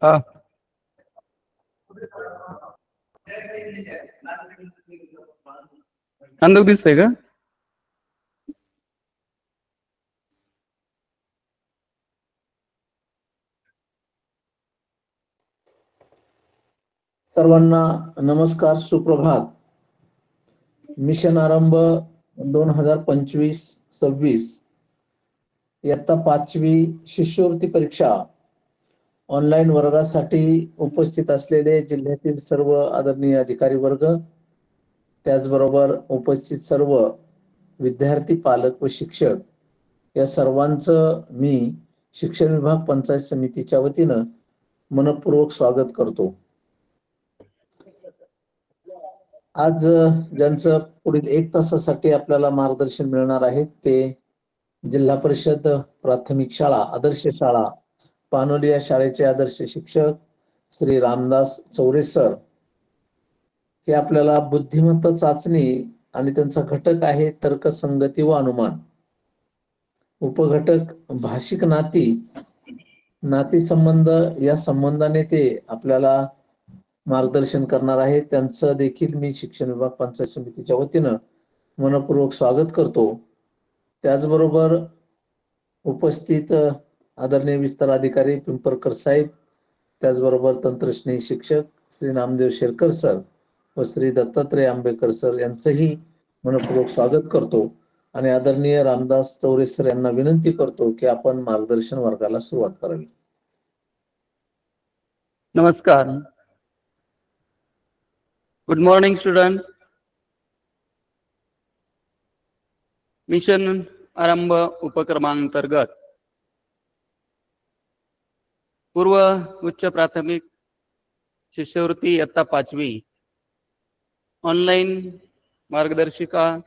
हा अंदाज दिसतंय का? सर्वांना नमस्कार, सुप्रभात. मिशन आरंभ 2025-26 इयत्ता 5वी शिष्यवृत्ती परीक्षा ऑनलाईन वर्गासाठी उपस्थित असलेले जिल्ह्यातील सर्व आदरणीय अधिकारी वर्ग, त्याचबरोबर उपस्थित सर्व विद्यार्थी, पालक व शिक्षक या सर्वांचं मी शिक्षण विभाग पंचायत समितीच्या वतीनं मनपूर्वक स्वागत करतो. आज ज्यांचं पुढील 1 तासासाठी आपल्याला मार्गदर्शन मिळणार आहे ते जिल्हा परिषद प्राथमिक शाळा आदर्श शाळा पानोली या शाळेचे आदर्श शिक्षक श्री रामदास चौरे सर. हे आपल्याला बुद्धिमत्ता चाचणी आणि त्यांचा घटक आहे तर्कसंगती व अनुमान. उपघटक भाषिक नाती संबंध या संबंधाने ते आपल्याला मार्गदर्शन करणार आहे. त्यांचं देखील मी शिक्षण विभाग पंचायत समितीच्या वतीनं मनपूर्वक स्वागत करतो. त्याचबरोबर उपस्थित आदरणीय विस्तार अधिकारी पिंपरकर साहेब, त्याचबरोबर तंत्रस्नेही शिक्षक श्री नामदेव शेरकर सर व श्री दत्तात्रय आंबेकर सर यांचंही मनपूर्वक स्वागत करतो आणि आदरणीय रामदास चौरे सर यांना विनंती करतो की आपण मार्गदर्शन वर्गाला सुरुवात करावी. नमस्कार. Good morning student. मिशन आरंभ उपक्रमांतर्गत पूर्व उच्च प्राथमिक शिष्यवृत्ती इयत्ता 5वी ऑनलाईन मार्गदर्शिका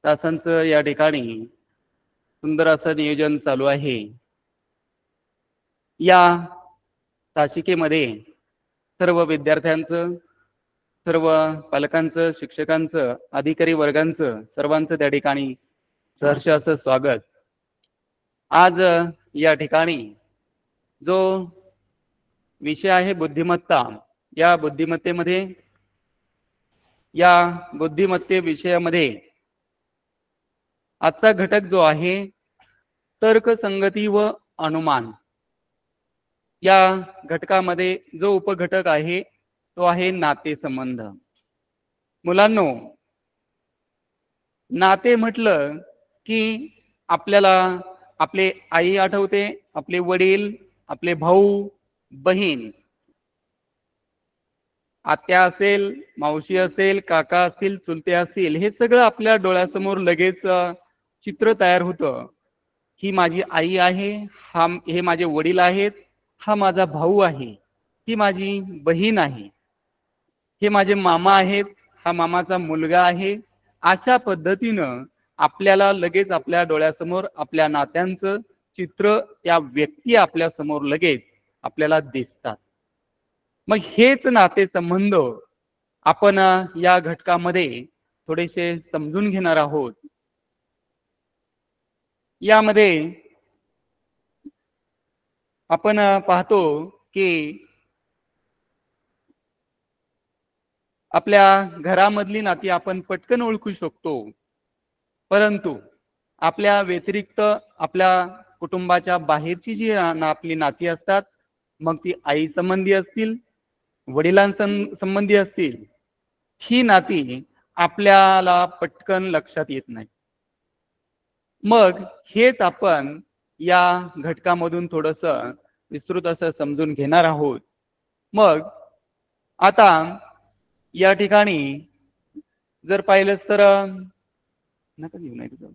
तासांचं या ठिकाणी सुंदर असं नियोजन चालू आहे. या तासिकेमध्ये सर्व विद्यार्थ्यांचं, सर्व पालकांचं, शिक्षकांचं, अधिकारी वर्गांचं सर्वांचं त्या ठिकाणी सहर्ष असं स्वागत. आज या ठिकाणी जो विषय आहे बुद्धिमत्ता, या बुद्धिमत्ते विषयामध्ये आजचा घटक जो आहे तर्कसंगती व अनुमान. या घटकामध्ये जो उपघटक आहे तो आहे नातेसंबंध. मुलांनो, नाते म्हटलं की आपल्याला आपले आई आठवते, आपले वडील, आपले भाऊ बहीण, आत्या असेल, मावशी असेल, काका असतील, चुलते असतील, हे सगळं आपल्या डोळ्यासमोर लगेच चित्र तयार होतं. ही माझी आई आहे, हे माझे वडील आहेत, हा माझा भाऊ आहे, ही माझी बहीण आहे, हे माझे मामा आहेत, हा मामाचा मुलगा आहे. अशा पद्धतीनं आपल्याला लगेच आपल्या डोळ्यासमोर आपल्या नात्यांचं चित्र, त्या व्यक्ती आपल्या समोर लगेच आपल्याला दिसतात. मग हेच नातेसंबंध आपण या घटकामध्ये थोडेसे समजून घेणार आहोत. यामध्ये आपण पाहतो की आपल्या घरामधली नाती आपण पटकन ओळखू शकतो, परंतु आपल्या व्यतिरिक्त आपल्या कुटुंबाच्या बाहेरची जी आपली नाती असतात, मग ती आई संबंधी असतील, वडिलांसंबंधी असतील, ही नाती आपल्याला पटकन लक्षात येत नाही. मग हेच आपण या घटकामधून थोडंसं विस्तृत असं समजून घेणार आहोत. मग आता या ठिकाणी जर पाहिलं तर नका घेऊ, नाही तुझं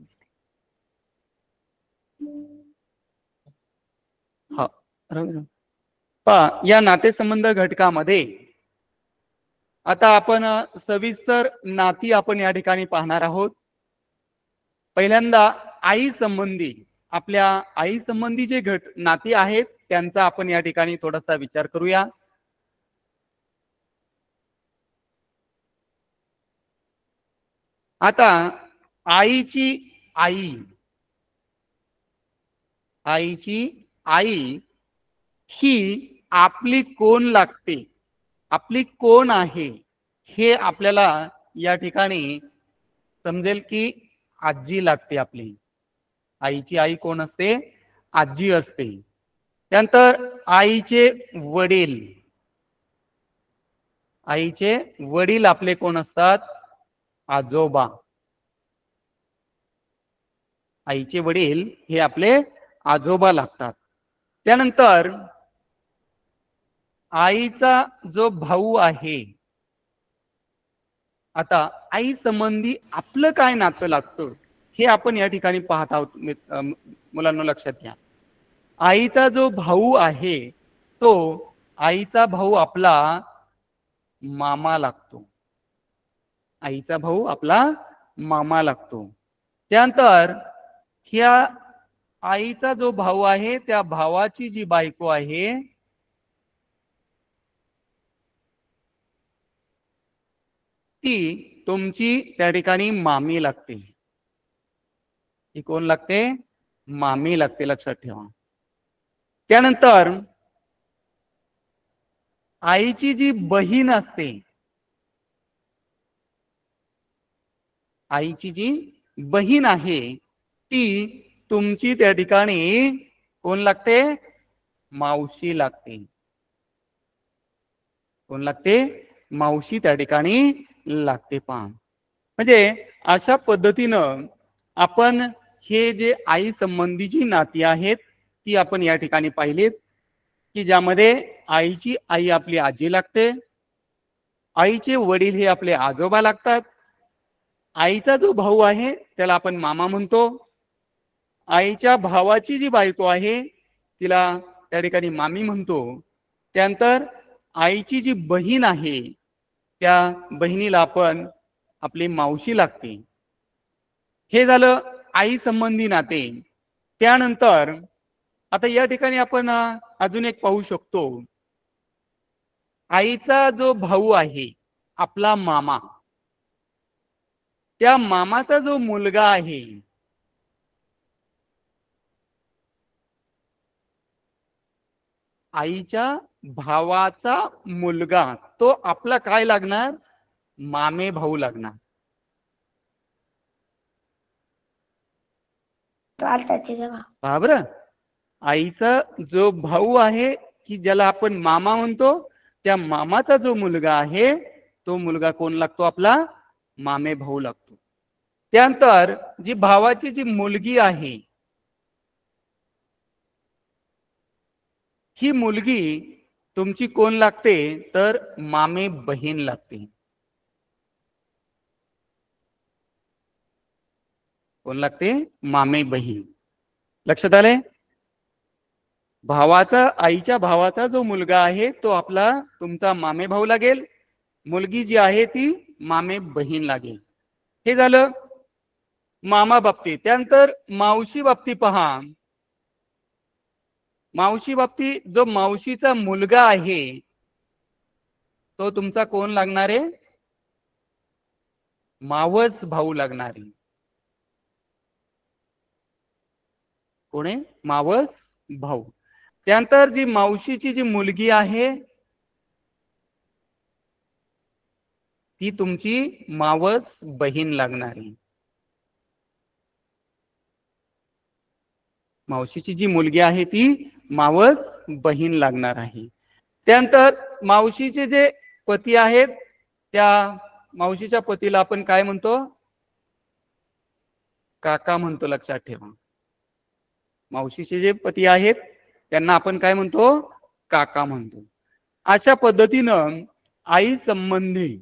हा पहा, या नातेसंबंध घटकामध्ये आता आपण सविस्तर नाती आपण या ठिकाणी पाहणार आहोत. पहिल्यांदा आई संबंधी, आपल्या आई संबंधी जे नाती आहेत त्यांचा आपण या ठिकाणी थोडासा विचार करूया. आता आईची आई ही आपली कोण लागते, आपली कोण आहे, हे आपल्याला या ठिकाणी समजेल की आजी लागते आपली. आईची आई कोण असते? आजी असते. त्यानंतर आईचे वडील, आईचे वडील आपले कोण असतात? आजोबा. आईचे वडील हे आपले आजोबा लागतात. त्यानंतर आईचा जो भाऊ आहे, आता आई संबंधी आपलं काय नातं लागतं हे आपण या ठिकाणी पाहत आहोत. मुलांना लक्षात घ्या, आईचा जो भाऊ आहे तो आईचा भाऊ आपला मामा लागतो. आईचा भाऊ आपला मामा लागतो. त्यानंतर ह्या आईचा जो भाऊ आहे त्या भावाची जी बायको आहे ती तुमची त्या ठिकाणी मामी लागते. ती कोण लागते? मामी लागते, लक्षात ठेवा. त्यानंतर आईची जी बहीण असते, आईची जी बहीण आहे ती तुमची त्या ठिकाणी कोण लागते? मावशी लागते. कोण लागते? मावशी त्या ठिकाणी लागते. पहा, म्हणजे अशा पद्धतीनं आपण हे जे आई संबंधीची नाती आहेत ती आपण या ठिकाणी पाहिलीत, की ज्यामध्ये आईची आई आपली आजी लागते, आईचे वडील हे आपले आजोबा लागतात, आईचा जो भाऊ आहे त्याला आपण मामा म्हणतो, आईच्या भावाची जी बायको आहे तिला त्या ठिकाणी मामी म्हणतो. त्यानंतर आईची जी बहीण आहे त्या बहिणीला आपण आपली मावशी लागते. हे झालं आई संबंधी नाते. त्यानंतर आता या ठिकाणी आपण अजून एक पाहू शकतो, आईचा जो भाऊ आहे आपला मामा, त्या मामाचा जो मुलगा आहे आईच्या भावाचा मुलगा, तो आपला काय लागणार? मामे भाऊ लागणार. पहा बरं, आईचा जो भाऊ आहे की ज्याला आपण मामा म्हणतो, त्या मामाचा जो मुलगा आहे तो मुलगा कोण लागतो? आपला मामे भाऊ लागतो. त्यानंतर जी भावाची जी मुलगी आहे ही मुलगी तुमची कोण लागते? तर मामे बहीण लागते. कोण लागते? मामे बहीण. लक्षात आले? भावाचा, आईच्या भावाचा जो मुलगा आहे तो आपला तुमचा मामे भाऊ लागेल, मुलगी जी आहे ती मामे बहीण लागेल. हे झालं मामा बाबतीत. त्यानंतर मावशी बाबतीत पहा, मावशी बाबतीत जो मावशीचा मुलगा आहे तो तुमचा कोण लागणार आहे? मावस भाऊ लागणार आहे. कोण आहे? मावस भाऊ. त्यानंतर जी मावशीची जी मुलगी आहे ती तुमची मावस बहीण लागणार आहे. मावशीची जी मुलगी आहे ती मावस बहीण लागणार आहे. त्यानंतर मावशीचे जे पती आहेत त्या मावशीच्या पतीला आपण काय म्हणतो? काका म्हणतो. लक्षात ठेवा, मावशीचे जे पती आहेत त्यांना आपण काय म्हणतो? काका म्हणतो. अशा पद्धतीनं आई संबंधी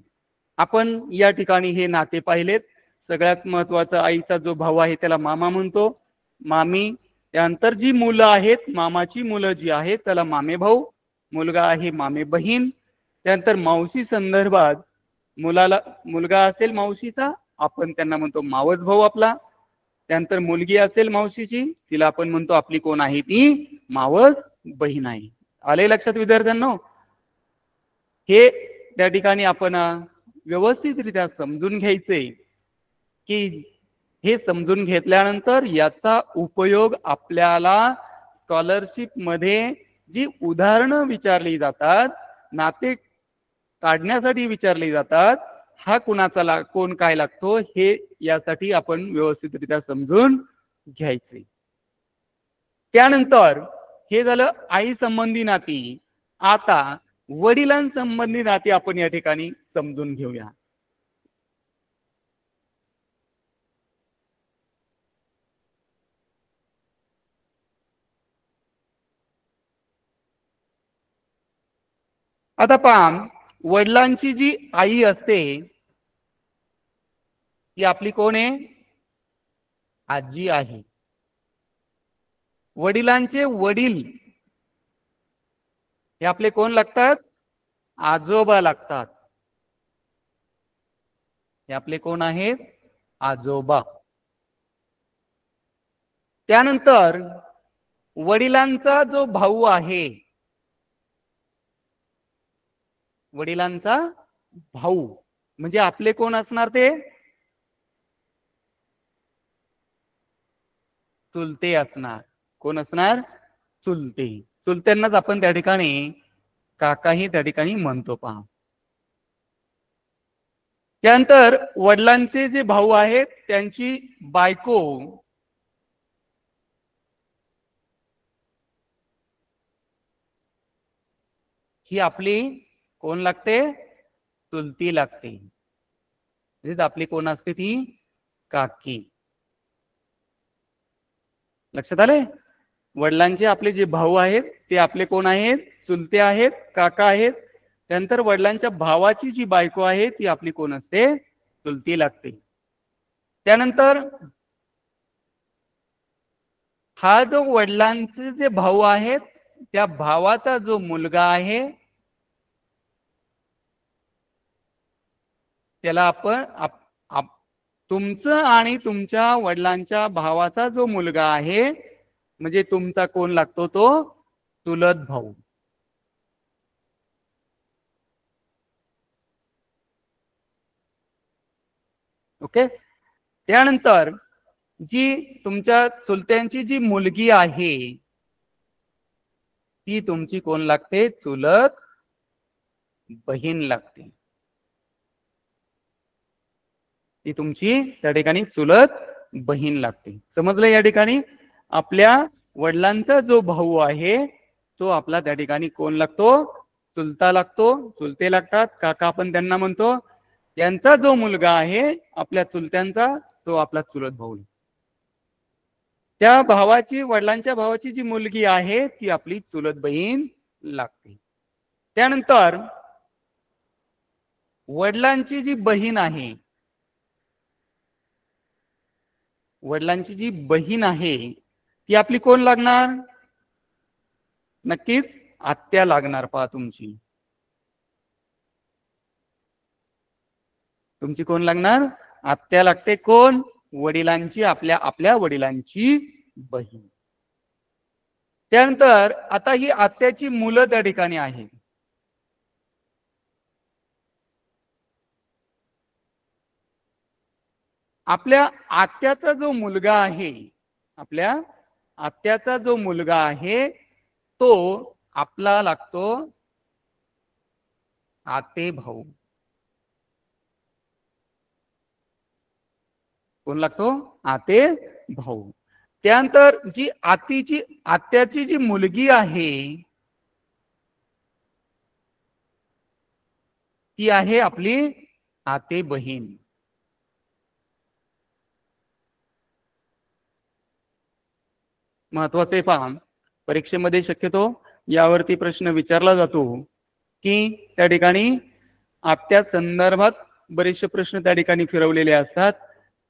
आपण या ठिकाणी हे नाते पाहिलेत. सगळ्यात महत्वाचं, आईचा जो भाऊ आहे त्याला मामा म्हणतो, मामी. त्यानंतर जी मुलं आहेत, मामाची मुलं जी आहेत त्याला मामे भाऊ, मुलगा आहे मामे बहीण. त्यानंतर मावशी संदर्भात मुलाला, मुलगा असेल मावशीचा आपण त्यांना म्हणतो मावस भाऊ आपला. त्यानंतर मुलगी असेल मावशीची तिला आपण म्हणतो आपली कोण आहे? ती मावस बहीण आहे. आले लक्षात विद्यार्थ्यांनो? हे त्या ठिकाणी आपण व्यवस्थितरित्या समजून घ्यायचे, की हे समजून घेतल्यानंतर याचा उपयोग आपल्याला स्कॉलरशिप मध्ये जी उदाहरणं विचारली जातात, नाते काढण्यासाठी विचारली जातात, हा कुणाचा कोण काय लागतो हे यासाठी आपण व्यवस्थितरित्या समजून घ्यायचे. त्यानंतर हे झालं आई संबंधी नाती. आता वडिलांसंबंधी नाती आपण या ठिकाणी समजून घेऊया. आता पहा, वडिलांची जी आई असते ती आपली कोण आहे? आजी आहे. वडिलांचे वडील हे आपले कोण लागतात? आजोबा लागतात. हे आपले कोण आहेत? आजोबा. त्यानंतर वडिलांचा जो भाऊ आहे, वडिलांचा भाऊ म्हणजे आपले कोण असणार? ते चुलते असणार. कोण असणार? चुलते. चुलत्यांनाच आपण त्या ठिकाणी काकाही त्या ठिकाणी म्हणतो पहा. त्यानंतर वडिलांचे जे भाऊ आहेत त्यांची बायको ही आपली कोण लागते? चुलती लागते. म्हणजे आपली कोण असते? ती काकी. लक्षात आले? वडिलांचे आपले जे भाऊ आहेत ते आपले कोण आहेत? चुलते आहेत, काका आहेत. त्यानंतर वडिलांच्या भावाची जी बायको आहे ती आपली कोण असते? चुलती लागते. त्यानंतर हा जो वडिलांचे जे भाऊ आहेत त्या भावाचा जो मुलगा आहे त्याला आपण तुमचं आणि तुमच्या वडिलांच्या भावाचा जो मुलगा आहे म्हणजे तुमचा कोण लागतो? तो चुलत भाऊ. ओके. त्यानंतर जी तुमच्या चुलत्यांची जी मुलगी आहे ती तुमची कोण लागते? चुलत बहीण लागते. ती तुमची त्या ठिकाणी चुलत बहीण लागते. समजलं? या ठिकाणी आपल्या वडिलांचा जो भाऊ आहे तो आपला त्या ठिकाणी कोण लागतो? चुलता लागतो. चुलते लागतात, काका आपण त्यांना म्हणतो. त्यांचा जो मुलगा आहे आपल्या चुलत्यांचा तो आपला चुलत भाऊ. त्या भावाची, वडिलांच्या भावाची जी मुलगी आहे ती आपली चुलत बहीण लागते. त्यानंतर वडिलांची जी बहीण आहे, वडिलांची जी बहीण आहे ती आपली कोण लागणार? नक्कीच आत्या लागणार. पहा, तुमची कोण लागणार? आत्या लागते. कोण? वडिलांची, आपल्या वडिलांची बहीण. त्यानंतर आता ही आत्याची मुलं त्या ठिकाणी आहेत. आपल्या आत्याचा जो मुलगा आहे, आपल्या आत्याचा जो मुलगा आहे तो आपला लागतो आते भाऊ. कोण लागतो? आते भाऊ. त्यानंतर जी आत्याची जी मुलगी आहे ती आहे आपली आते बहीण. महत्वाचे पहा, परीक्षेमध्ये शक्यतो यावरती प्रश्न विचारला जातो की त्या ठिकाणी आत्या संदर्भात बरेचसे प्रश्न त्या ठिकाणी फिरवलेले असतात.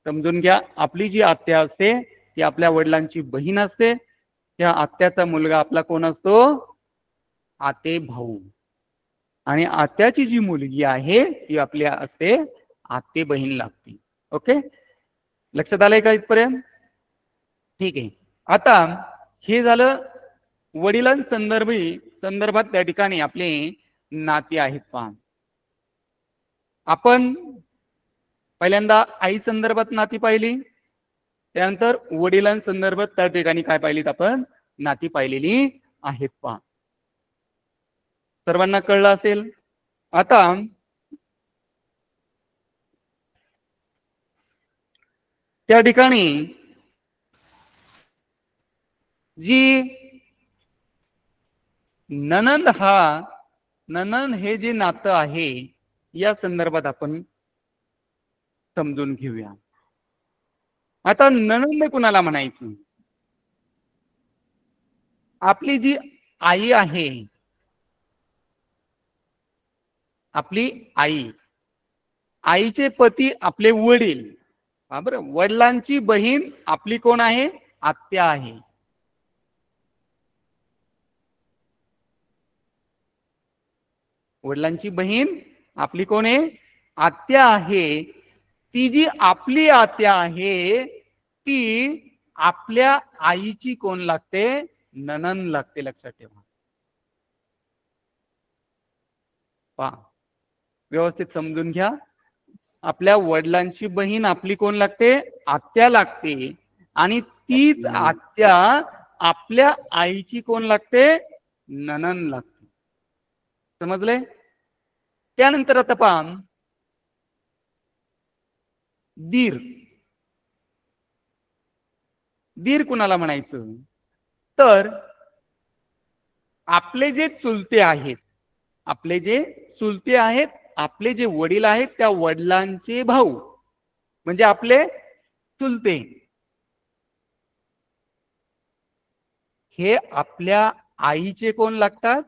समजून घ्या, आपली जी आत्या असते ती आपल्या वडिलांची बहीण असते. त्या आत्याचा मुलगा आपला कोण असतो? आते भाऊ. आणि आत्याची जी मुलगी आहे ती आपल्या असते आते बहीण लागते. ओके, लक्षात आलंय का इथपर्यंत? ठीक आहे. आता हे झालं संदर्भात त्या ठिकाणी आपले नाती आहेत. पहा, आपण पहिल्यांदा आई संदर्भात नाती पाहिली, त्यानंतर वडिलांसंदर्भात त्या ठिकाणी काय पाहिलीत? आपण नाती पाहिलेली आहेत. पहा, सर्वांना कळलं असेल. आता त्या ठिकाणी जी ननंद हे जे नातं आहे या संदर्भात आपण समजून घेऊया. आता ननंद कुणाला म्हणायची? आपली जी आई आहे, आपली आई, आईचे पती आपले वडील, बरं. वडिलांची बहीण आपली कोण आहे? आत्या आहे. वडिलांची बहीण आपली कोण आहे? आत्या आहे. ती जी आपली आत्या आहे ती आपल्या आईची कोण लागते? नणंद लागते. लक्षात ठेवा. पहा, व्यवस्थित समजून घ्या. आपल्या वडिलांची बहीण आपली कोण लागते? आत्या लागते. आणि तीच आत्या आपल्या आईची कोण लागते? नणंद लागते. समजले? त्यानंतर आता पहा, दीर. दीर कुणाला म्हणायचं? तर आपले जे चुलते आहेत, आपले जे चुलते आहेत, आपले जे वडील आहेत, त्या वडिलांचे भाऊ म्हणजे आपले चुलते, हे आपल्या आईचे कोण लागतात?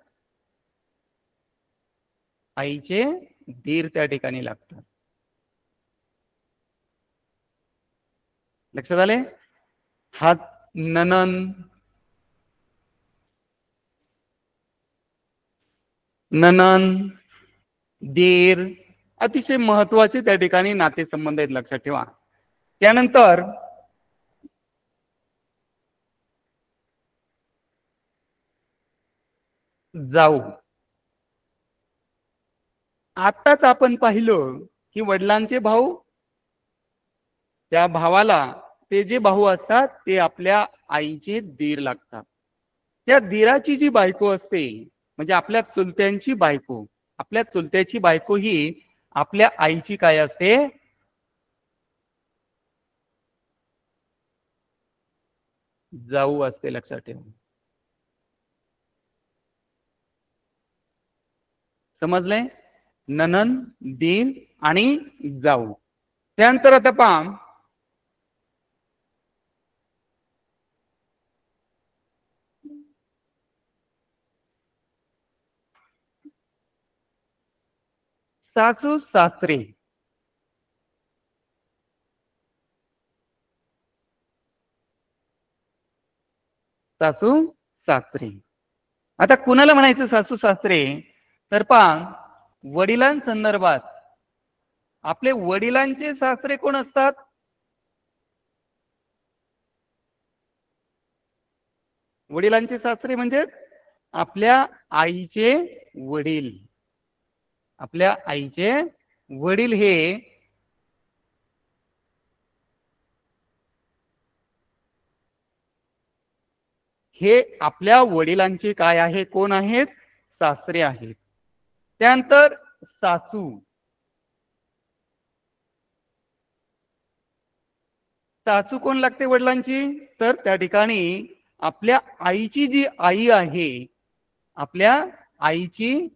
आईचे दीर त्या ठिकाणी लागतात. लक्षात आले? हा नणंद, दीर अतिशय महत्वाचे त्या ठिकाणी नातेसंबंध आहेत. लक्षात ठेवा. त्यानंतर जाऊ. आताच आपण पाहिलं की वडिलांचे भाऊ, त्या भावाला ते जे भाऊ असतात ते आपल्या आईचे दीर लागतात. त्या दीराची जी बायको असते म्हणजे आपल्या चुलत्यांची बायको, आपल्या चुलत्याची बायको ही आपल्या आईची काय असते? जाऊ असते. लक्षात ठेवा. समजले? नणंद, दीर आणि जाऊ. त्यानंतर आता पहा, सासू सासरे. सासू सासरे. आता कुणाला म्हणायचं सासू सासरे? तर पहा, वडिलांसंदर्भात आपले वडिलांचे सासरे कोण असतात? वडिलांचे सासरे म्हणजे आपल्या आईचे वडील. आपल्या आईचे वडील हे आपल्या वडिलांचे काय आहे? कोण आहेत? सासरे आहेत. त्यानंतर सासू. सासू कोण लागते वडिलांची? तर त्या ठिकाणी आपल्या आईची जी आई आहे, आपल्या आईची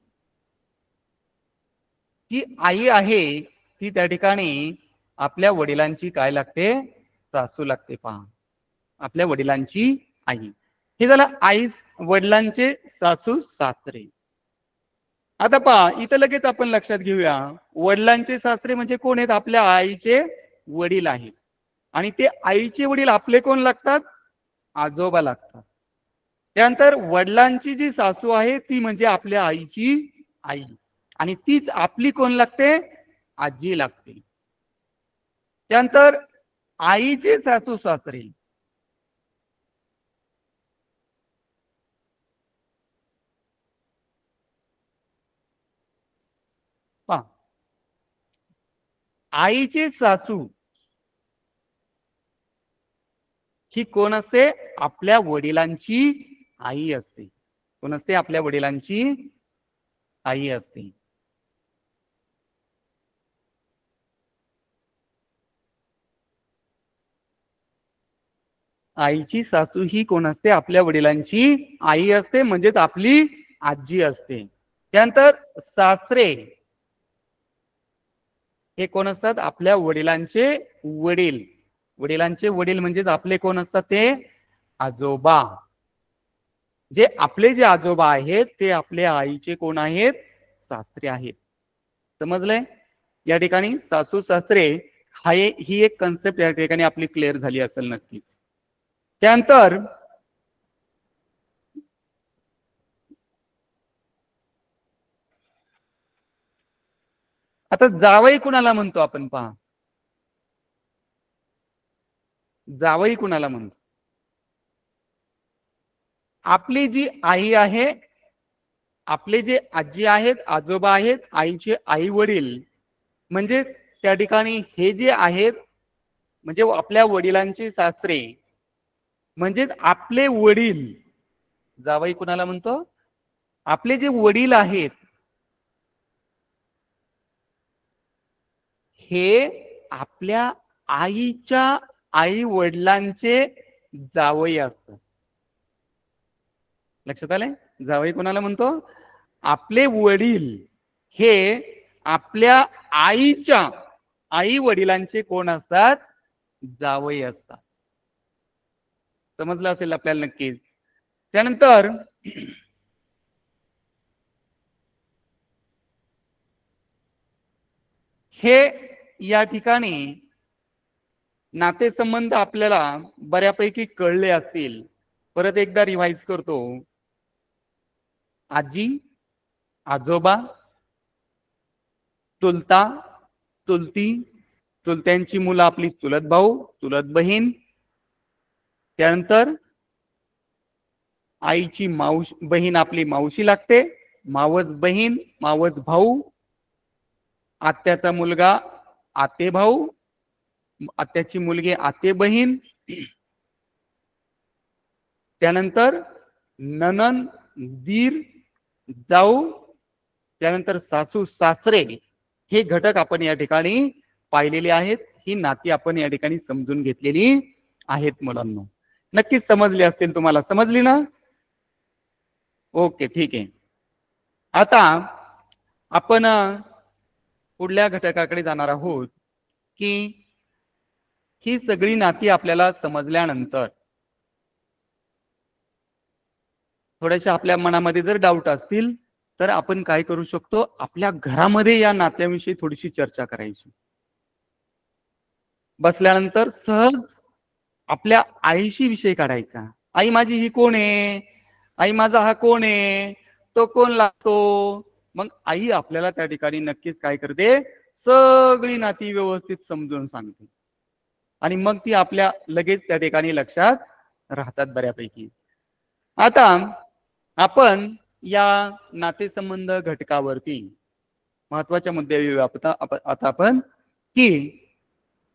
जी आई आहे ती त्या ठिकाणी आपल्या वडिलांची काय लागते? सासू लागते. पहा, आपल्या वडिलांची आई. हे झालं आई वडिलांचे सासू सासरे. आता पहा, इथं लगेच आपण लक्षात घेऊया, वडिलांचे सासरे म्हणजे कोण आहेत? आपल्या आईचे वडील आहेत. आणि ते आईचे वडील आपले कोण लागतात? आजोबा लागतात. त्यानंतर वडिलांची जी सासू आहे ती म्हणजे आपल्या आईची आई, आणि तीच आपली कोण लागते? आजी लागते. त्यानंतर आईचे सासू सासरे. पहा, आईचे सासू ही कोण असते? आपल्या वडिलांची आई असते. कोण असते? आपल्या वडिलांची आई असते. आईची सासू ही कोण असते? आपल्या वडिलांची आई असते, म्हणजेच आपली आजी असते. त्यानंतर सासरे हे कोण असतात? आपल्या वडिलांचे वडील. वडिलांचे वडील म्हणजेच आपले कोण असतात? ते आजोबा. जे आजोबा आहेत ते आपल्या आईचे कोण आहेत? सासरे आहेत. समजलंय? या ठिकाणी सासू सासरे ही एक कन्सेप्ट या ठिकाणी आपली क्लिअर झाली असेल नक्कीच. त्यानंतर आता जावई कुणाला म्हणतो आपण? पहा, जावई कुणाला म्हणतो? आपली जी आई आहे, आपले जे आजी आहेत, आजोबा आहेत, आईचे आई वडील, म्हणजे त्या ठिकाणी हे जे आहेत म्हणजे आपल्या वडिलांचे सासरे, म्हणजेच आपले वडील. जावई कुणाला म्हणतो? आपले जे वडील आहेत हे आपल्या आईच्या आई वडिलांचे जावई असतात. लक्षात आलंय? जावई कोणाला म्हणतो? आपले वडील हे आपल्या आईच्या आई वडिलांचे कोण असतात? जावई असतात. समजलं असेल आपल्याला नक्कीच. त्यानंतर हे या ठिकाणी नातेसंबंध आपल्याला बऱ्यापैकी कळले असतील. परत एकदा रिवाइज करतो. आजी, आजोबा, चुलता, चुलती, चुलत्यांची मुलं आपली चुलत भाऊ, चुलत बहीण. त्यानंतर आईची बहीण आपली मावशी लागते, मावस बहीण, मावस भाऊ, आत्याचा मुलगा आते भाऊ, आत्याची मुलगी आते बहीण. त्यानंतर ननंद, दीर, जाऊ. त्यानंतर सासू सासरे. हे घटक आपण या ठिकाणी पाहिलेले आहेत. ही नाती आपण या ठिकाणी समजून घेतलेली आहेत मुलांना. नक्कीच समजली असतील तुम्हाला. समजली ना? ओके, ठीक आहे. आता आपण पुढल्या घटकाकडे जाणार आहोत की ही सगळी नाती आपल्याला समजल्यानंतर थोड्याशा आपल्या मनामध्ये जर डाऊट असतील तर आपण काय करू शकतो? आपल्या घरामध्ये या नात्याविषयी थोडीशी चर्चा करायची. बसल्यानंतर सहज आपल्या आईशी विषय काढायचा. आई माझी ही कोण आहे? आई माझा हा कोण आहे? तो कोण लागतो? मग आई आपल्याला त्या ठिकाणी नक्कीच काय करते? सगळी नाती व्यवस्थित समजून सांगते आणि मग ती आपल्या लगेच त्या ठिकाणी लक्षात राहतात बऱ्यापैकी. आता आपण या नातेसंबंध घटकावरती महत्वाच्या मुद्दे आता आपण की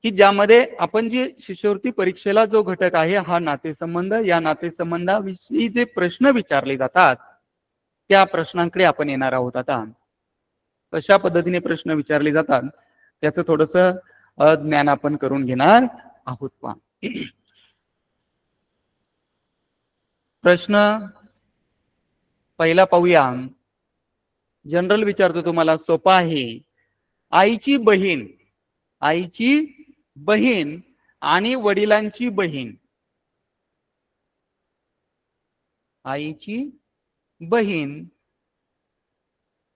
ज्यामध्ये आपण जी शिष्यवृत्ती परीक्षेला जो घटक आहे हा नातेसंबंध, या नातेसंबंधाविषयी जे प्रश्न विचारले जातात त्या प्रश्नांकडे आपण येणार आहोत. आता कशा पद्धतीने प्रश्न विचारले जातात त्याचं थोडंसं ज्ञान आपण करून घेणार आहोत. पहा, प्रश्न पहिला पाहूया. जनरल विचारतो तुम्हाला, सोपा आहे. आईची बहीण आणि वडिलांची बहीण, आईची बहीण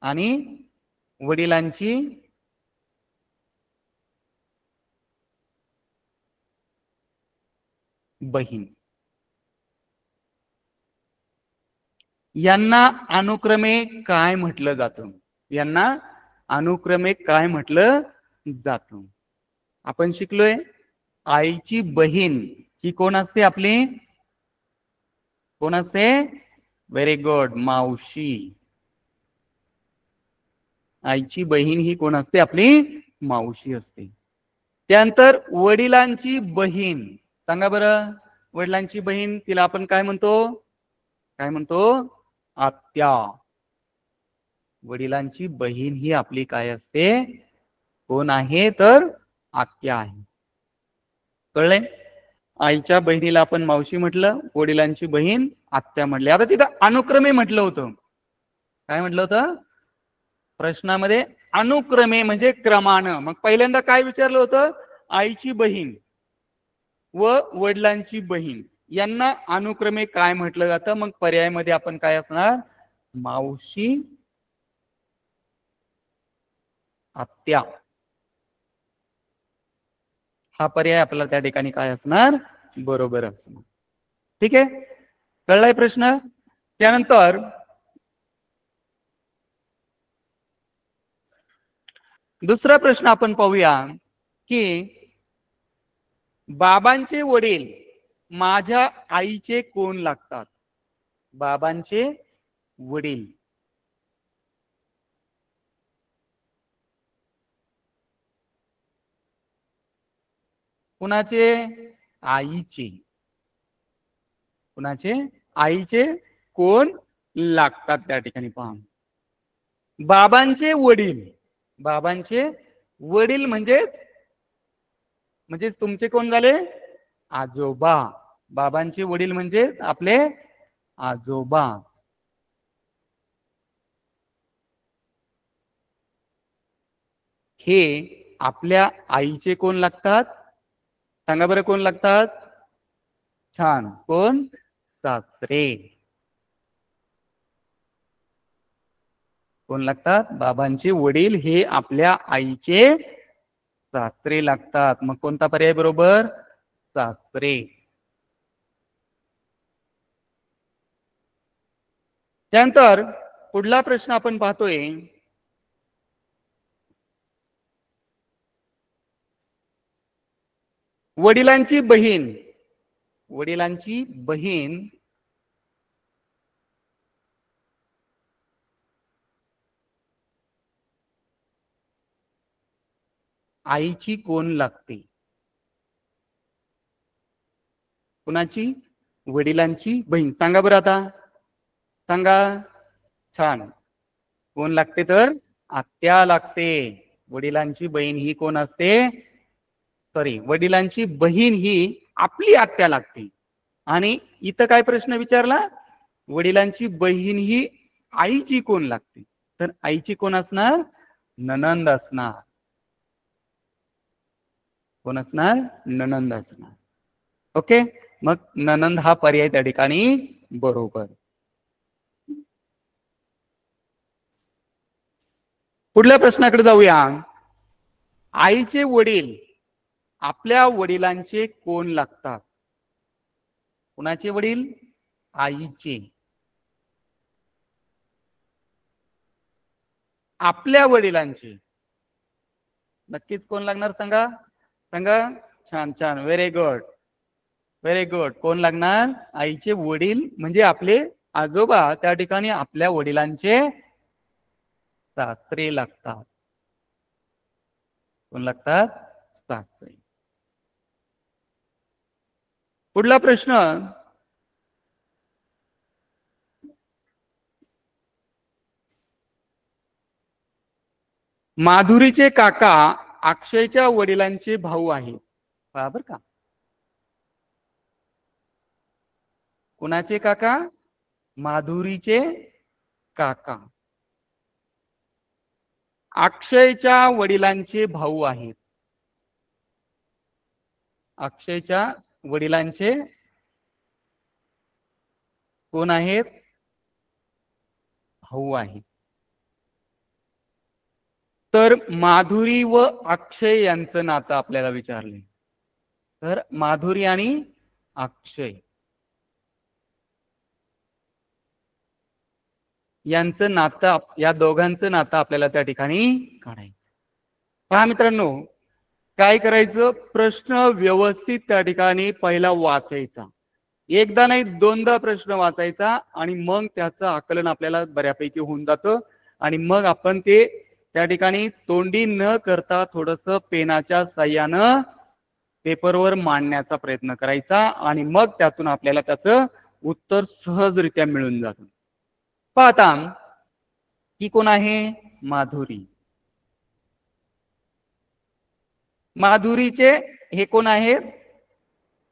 आणि वडिलांची बहीण यांना अनुक्रमे काय म्हटलं जातं? यांना अनुक्रमे काय म्हटलं जातं? आपण शिकलोय आईची बहीण ही कोण असते? आपली कोण असते? व्हेरी गुड, मावशी. आईची बहीण ही कोण असते? आपली मावशी असते. त्यानंतर वडिलांची बहीण, सांगा बरं. वडिलांची बहीण तिला आपण काय म्हणतो? काय म्हणतो? आत्या. वडिलांची बहीण ही आपली काय असते? कोण आहे? तर आत्या आहे. कळले? आईच्या बहिणीला आपण मावशी म्हटलं, वडिलांची बहीण आत्या म्हटली. आता तिथं अनुक्रमे म्हटलं होतं. काय म्हटलं होतं प्रश्नामध्ये? अनुक्रमे म्हणजे क्रमानं. मग पहिल्यांदा काय विचारलं होतं? आईची बहीण व वडिलांची बहीण यांना अनुक्रमे काय म्हटलं जातं? मग पर्यायामध्ये आपण काय असणार? मावशी, आत्या, हा पर्याय आपल्याला त्या ठिकाणी काय असणार? बरोबर असणार. ठीक आहे, कळलाय प्रश्न? त्यानंतर दुसरा प्रश्न आपण पाहूया की बाबांचे वडील माझ्या आईचे कोण लागतात? बाबांचे वडील कुणाचे? आईचे. कुणाचे? आईचे कोण लागतात त्या ठिकाणी पहा. बाबांचे वडील, बाबांचे वडील म्हणजे तुमचे कोण झाले? आजोबा. बाबांचे वडील म्हणजे आपले आजोबा. हे आपल्या आईचे कोण लागतात? सांगा बरं, कोण लागतात? छान, कोण? सासरे. कोण लागतात? बाबांचे वडील हे आपल्या आईचे सासरे लागतात. मग कोणता पर्याय बरोबर? सासरे. त्यानंतर पुढला प्रश्न आपण पाहतोय, वडिलांची बहीण, वडिलांची बहीण आईची कोण लागते? कुणाची? वडिलांची बहीण. सांगा बरं आता, सांगा. छान, कोण लागते? तर आत्या लागते. वडिलांची बहीण ही कोण असते? सॉरी, वडिलांची बहीण ही आपली आत्या लागते. आणि इथं काय प्रश्न विचारला? वडिलांची बहीण ही आईची कोण लागते? तर आईची कोण असणार? ननंद असणार. कोण असणार? ननंद असणार. ओके, मग ननंद हा पर्याय त्या ठिकाणी बरोबर. पुढल्या प्रश्नाकडे जाऊया. आईचे वडील आपल्या वडिलांचे कोण लागतात? कुणाचे वडील? आईचे. आपल्या वडिलांचे नक्कीच कोण लागणार? सांगा, सांगा. छान छान, व्हेरी गुड, व्हेरी गुड. कोण लागणार? आईचे वडील म्हणजे आपले आजोबा. त्या ठिकाणी आपल्या वडिलांचे सासरे लागतात. कोण लागतात? सासरे. पुढला प्रश्न, माधुरीचे काका अक्षयच्या वडिलांचे भाऊ आहेत. बरोबर का? कुणाचे काका? माधुरीचे काका अक्षयच्या वडिलांचे भाऊ आहेत. अक्षयच्या वडिलांचे कोण आहेत? भाऊ आहेत. तर माधुरी व अक्षय यांचं नातं आपल्याला विचारले. तर माधुरी आणि अक्षय यांचं नातं, या दोघांचं नातं आपल्याला त्या ठिकाणी काढायचं. पहा मित्रांनो, काय करायचं? प्रश्न व्यवस्थित त्या ठिकाणी पहिला वाचायचा. एकदा नाही दोनदा प्रश्न वाचायचा आणि मग त्याचं आकलन आपल्याला बऱ्यापैकी होऊन जातं. आणि मग आपण ते त्या ठिकाणी तोंडी न करता थोडंसं पेनाच्या साह्यानं पेपरवर मांडण्याचा प्रयत्न करायचा आणि मग त्यातून आपल्याला त्याचं उत्तर सहजरित्या मिळून जातं. पाहता ही कोण आहे? माधुरी. माधुरीचे हे कोण आहेत?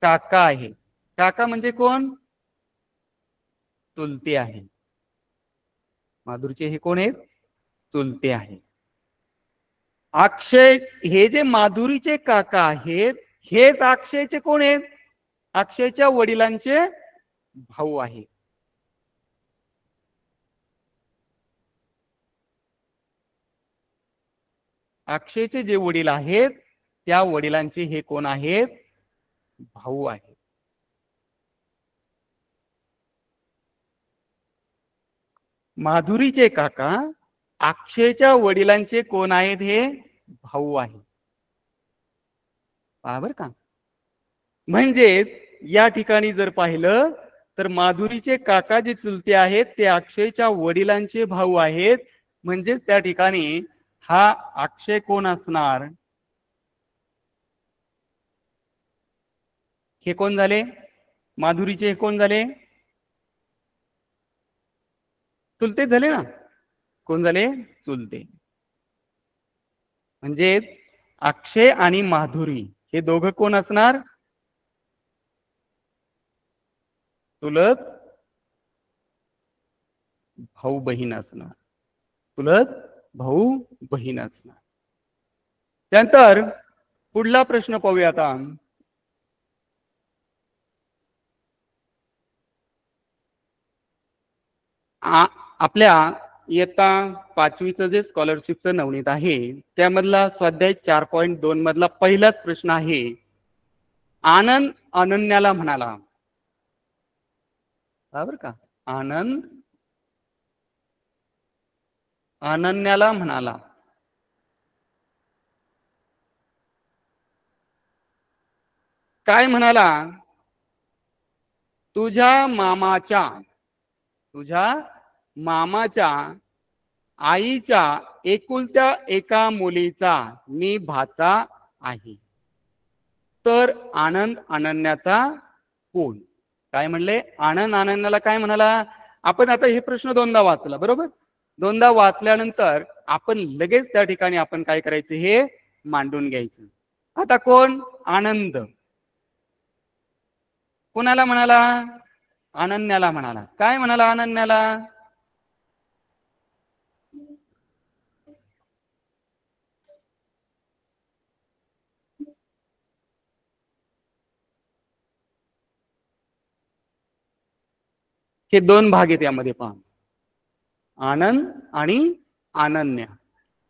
काका आहे. काका म्हणजे कोण? चुलते आहे. माधुरीचे हे कोण आहेत? चुलते आहे. अक्षय हे जे माधुरीचे काका आहेत हेच अक्षयचे कोण आहेत? अक्षयच्या वडिलांचे भाऊ आहेत. अक्षयचे जे वडील आहेत त्या वडिलांचे हे कोण आहेत? भाऊ आहेत. माधुरीचे काका अक्षयच्या वडिलांचे कोण आहेत? हे भाऊ आहेत. बरोबर का? म्हणजेच या ठिकाणी जर पाहिलं तर माधुरीचे काका जे चुलते आहेत ते अक्षयच्या वडिलांचे भाऊ आहेत. म्हणजेच त्या ठिकाणी हा अक्षय कोण असणार? हे कोण झाले? माधुरीचे हे कोण झाले? चुलते झाले ना. कोण झाले? चुलते. म्हणजे अक्षय आणि माधुरी हे दोघं कोण असणार? चुलत भाऊ बहीण असणार. चुलत भाऊ बहीण असणार. त्यानंतर पुढला प्रश्न पाहूया आता. आपल्या इयत्ता 5वीचं जे स्कॉलरशिपचं नवनीत आहे त्यामधला स्वाध्याय 4.2 मधला पहिलाच प्रश्न आहे. आनंद अनन्याला म्हणाला. बरोबर का? आनंद अनन्याला म्हणाला. काय म्हणाला? तुझ्या मामाच्या आईच्या एकुलत्या एका मुलीचा मी भाचा आहे. तर आनंद अनन्याचा कोण? काय म्हणले? आनंद अनन्याला काय म्हणाला? आपण आता हे प्रश्न दोनदा वाचला. बरोबर? दोनदा वाचल्यानंतर आपण लगेच त्या ठिकाणी आपण काय करायचं? हे मांडून घ्यायचं. आता कोण? आनंद कोणाला म्हणाला? अनन्याला म्हणाला. काय म्हणाला अनन्याला? हे दोन भाग आहेत यामध्ये पहा. आनंद आणि अनन्या.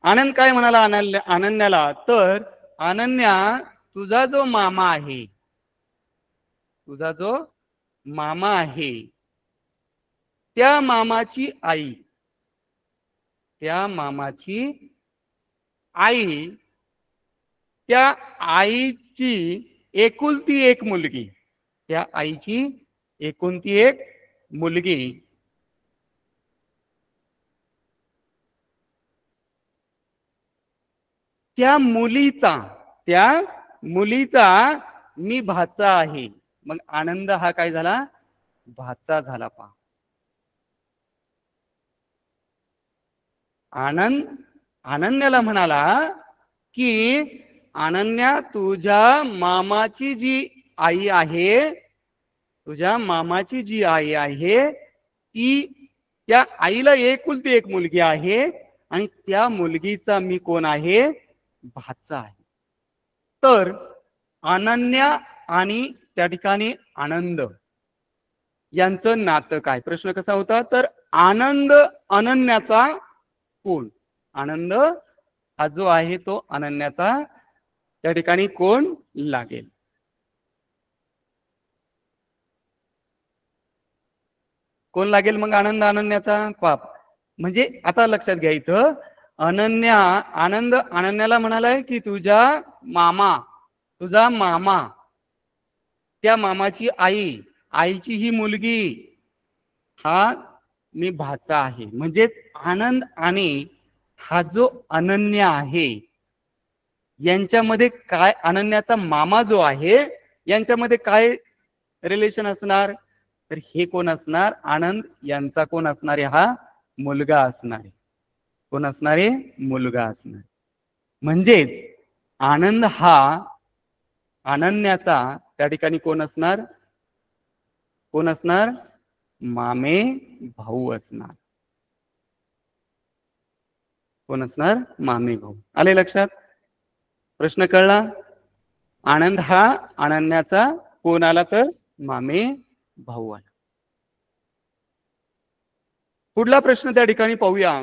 आनंद काय म्हणाला अनन्याला? तर अनन्या तुझा जो मामा आहे, तुझा जो मामा आहे त्या मामाची आई, त्या आईची एकुलती एक मुलगी, त्या आईची एकुलती एक मुलगी त्या मुलीचा मी भाचा आहे. मग आनंद हा काय झाला? भाचा झाला. पहा, आनंद अनन्याला म्हणाला की अनन्या तुझ्या मामाची जी आई आहे, तुझ्या मामाची जी आई आहे ती, त्या आईला एकुलती एक मुलगी आहे आणि त्या मुलगीचा मी कोण आहे? भाचा आहे. तर अनन्या आणि त्या ठिकाणी आनंद यांचं नातं काय? प्रश्न कसा होता? तर आनंद अनन्याचा कोण? आनंद हा जो आहे तो अनन्याचा त्या ठिकाणी कोण लागेल? कोण लागेल मग आनंद अनन्याचा? पाप. म्हणजे आता लक्षात घ्या, इथं आनंद अनन्याला म्हणालाय की तुझा मामा त्या मामाची आईची ही मुलगी हा मी भाचा आहे. म्हणजे आनंद आणि हा जो अनन्या आहे यांच्यामध्ये काय, अनन्याचा मामा जो आहे यांच्यामध्ये काय रिलेशन असणार? तर हे कोण असणार? आनंद यांचा कोण असणार आहे? हा मुलगा असणार आहे. कोण असणार आहे? मुलगा असणार. म्हणजेच आनंद हा अनन्याचा त्या ठिकाणी कोण असणार? कोण असणार? मामे भाऊ असणार. कोण असणार? मामे भाऊ. आले लक्षात? प्रश्न कळला? आनंद हा अनन्याचा कोण आला? तर मामे भाऊ आला. पुढला प्रश्न त्या ठिकाणी पाहूया.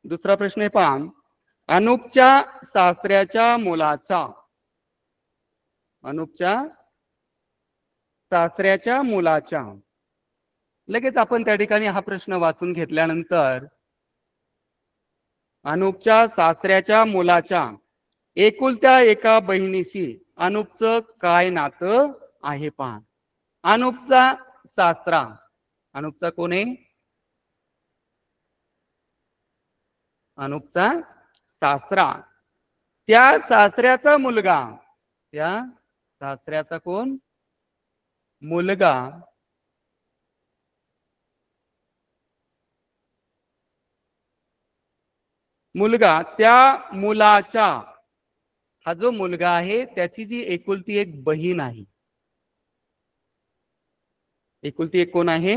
दुसरा प्रश्न आहे पहा. अनुपच्या सासऱ्याच्या मुलाचा, अनुपच्या सासऱ्याच्या मुलाच्या, लगेच आपण त्या ठिकाणी हा प्रश्न वाचून घेतल्यानंतर अनुपच्या सासऱ्याच्या मुलाच्या एकुलत्या एका बहिणीशी अनुपचं काय नातं आहे पहा. अनुपचा सासरा, अनुपचा कोण आहे? अनुपचा सासरा. त्या सासऱ्याचा मुलगा, त्या सासऱ्याचा कोण? मुलगा. मुलगा त्या मुलाच्या, हा जो मुलगा आहे त्याची जी एकुलती एक बहीण आहे, एकुलती एक कोण आहे?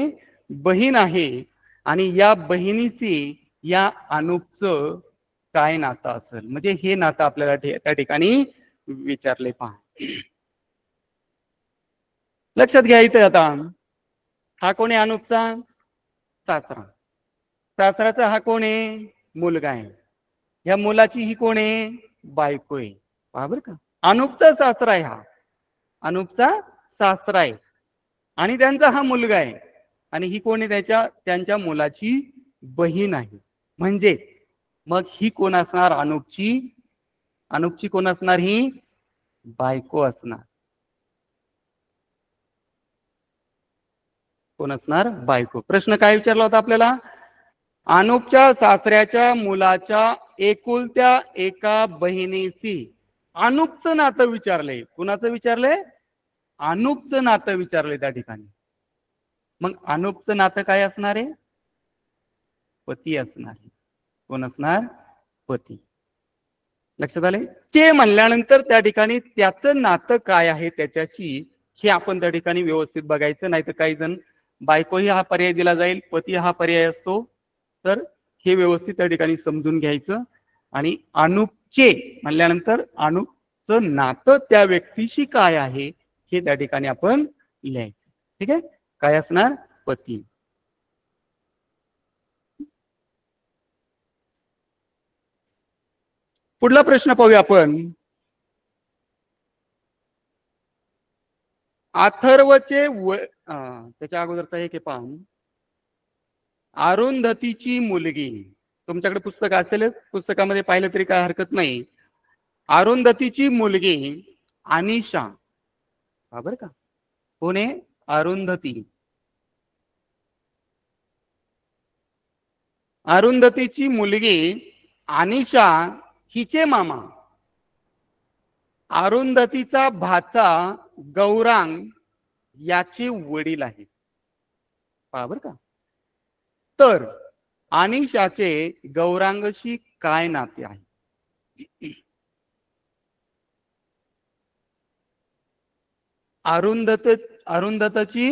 बहीण आहे. आणि या बहिणीशी या अनुपचं काय नातं असेल? म्हणजे हे नातं आपल्याला त्या ठिकाणी विचारले पहा. लक्षात घ्या इथे आता हा कोण आहे? अनुपचा सासरा. सासराचा हा कोण आहे? मुलगा आहे. या मुलाची ही कोण आहे? बायको आहे. पहा बरं का, अनुपचा सासरा आहे हा, अनुपचा सासरा आहे आणि त्यांचा हा मुलगा आहे आणि ही कोण आहे? त्यांच्या मुलाची बहीण आहे. म्हणजे मग ही कोण असणार? अनुपची, अनुपची कोण असणार? ही बायको असणार. कोण असणार? बायको. प्रश्न काय विचारला होता आपल्याला? अनुपच्या सासऱ्याच्या मुलाच्या एकुलत्या एका बहिणीशी अनुपचं नातं विचारलंय. कुणाचं विचारलंय? अनुपचं नातं विचारलंय त्या ठिकाणी. मग अनुपचं नातं काय असणार आहे? पती असणार आहे. कोण असणार? पती. लक्षात आले? ते म्हणल्यानंतर त्या ठिकाणी त्याचं नातं काय आहे त्याच्याशी हे आपण त्या ठिकाणी व्यवस्थित बघायचं. नाही तर काही जण बायकोही हा पर्याय दिला जाईल, पती हा पर्याय असतो. तर हे व्यवस्थित त्या ठिकाणी समजून घ्यायचं. आणि अनुपचे म्हणल्यानंतर अनुपचं नातं त्या व्यक्तीशी काय आहे हे त्या ठिकाणी आपण लिहायचं. ठीक आहे? काय असणार? पती. पुढला प्रश्न पाहूया आपण. अथर्वचे त्याच्या अगोदरचा एक पाहून. अरुंधतीची मुलगी, तुमच्याकडे पुस्तक असेलच, पुस्तकामध्ये पाहिलं तरी काय हरकत नाही. अरुंधतीची मुलगी अनिशा. बरं का, कोण आहे? अरुंधती. अरुंधतीची मुलगी अनिशा हिचे मामा अरुंधतीचा भाचा गौरांग याचे वडील आहेत. पहा बरं का. तर अनिशाचे गौरांगशी काय नाते आहे? अरुंधतीची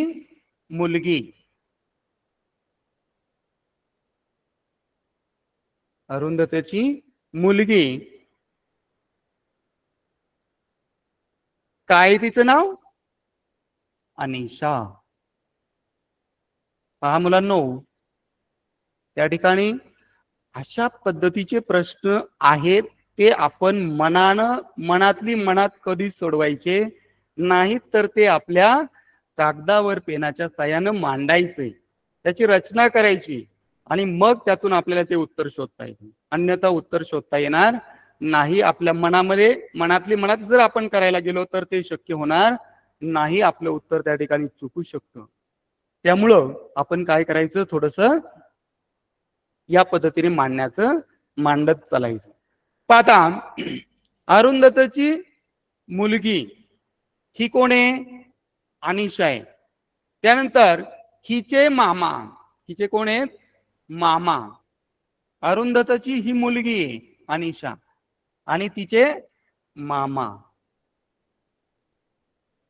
मुलगी, अरुंधतीची मुलगी काय तिचं नाव? अनिशा. पहा मुलांनो, त्या ठिकाणी अशा पद्धतीचे प्रश्न आहेत ते आपण मनातली मनात कधी सोडवायचे नाहीत, तर ते आपल्या कागदावर पेनाच्या साहाय्यानं मांडायचे, त्याची रचना करायची आणि मग त्यातून आपल्याला ते उत्तर शोधता येईल. अन्यथा उत्तर शोधता येणार नाही. आपल्या मनातली मनात जर आपण करायला गेलो तर ते शक्य होणार नाही. आपलं उत्तर त्या ठिकाणी चुकू शकतं. त्यामुळं आपण काय करायचं? थोडंसं या पद्धतीने मांडत चालायचं. पाहता, अरुंधतीची मुलगी ही कोण आहे? अनिशा आहे. त्यानंतर हिचे मामा, हिचे कोण आहेत? मामा. अरुंधतीची ही मुलगी आहे अनिशा आणि तिचे मामा.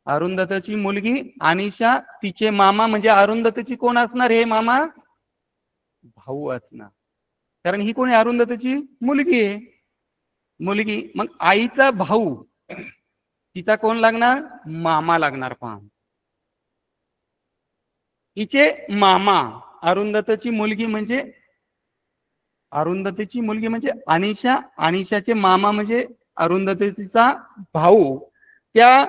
अरुंधतीची मुलगी अनिशा, तिचे मामा म्हणजे अरुंधतीची कोण असणार? हे मामा भाऊ असणार, कारण ही कोणी अरुंधतीची मुलगी आहे. मुलगी मग आईचा भाऊ, तिचा कोण लागणार? मामा लागणार. पहा, हिचे मामा अरुंधतीची मुलगी म्हणजे अरुंधतीची मुलगी म्हणजे अनिशा, अनिशाचे मामा म्हणजे अरुंधतीचा भाऊ. त्या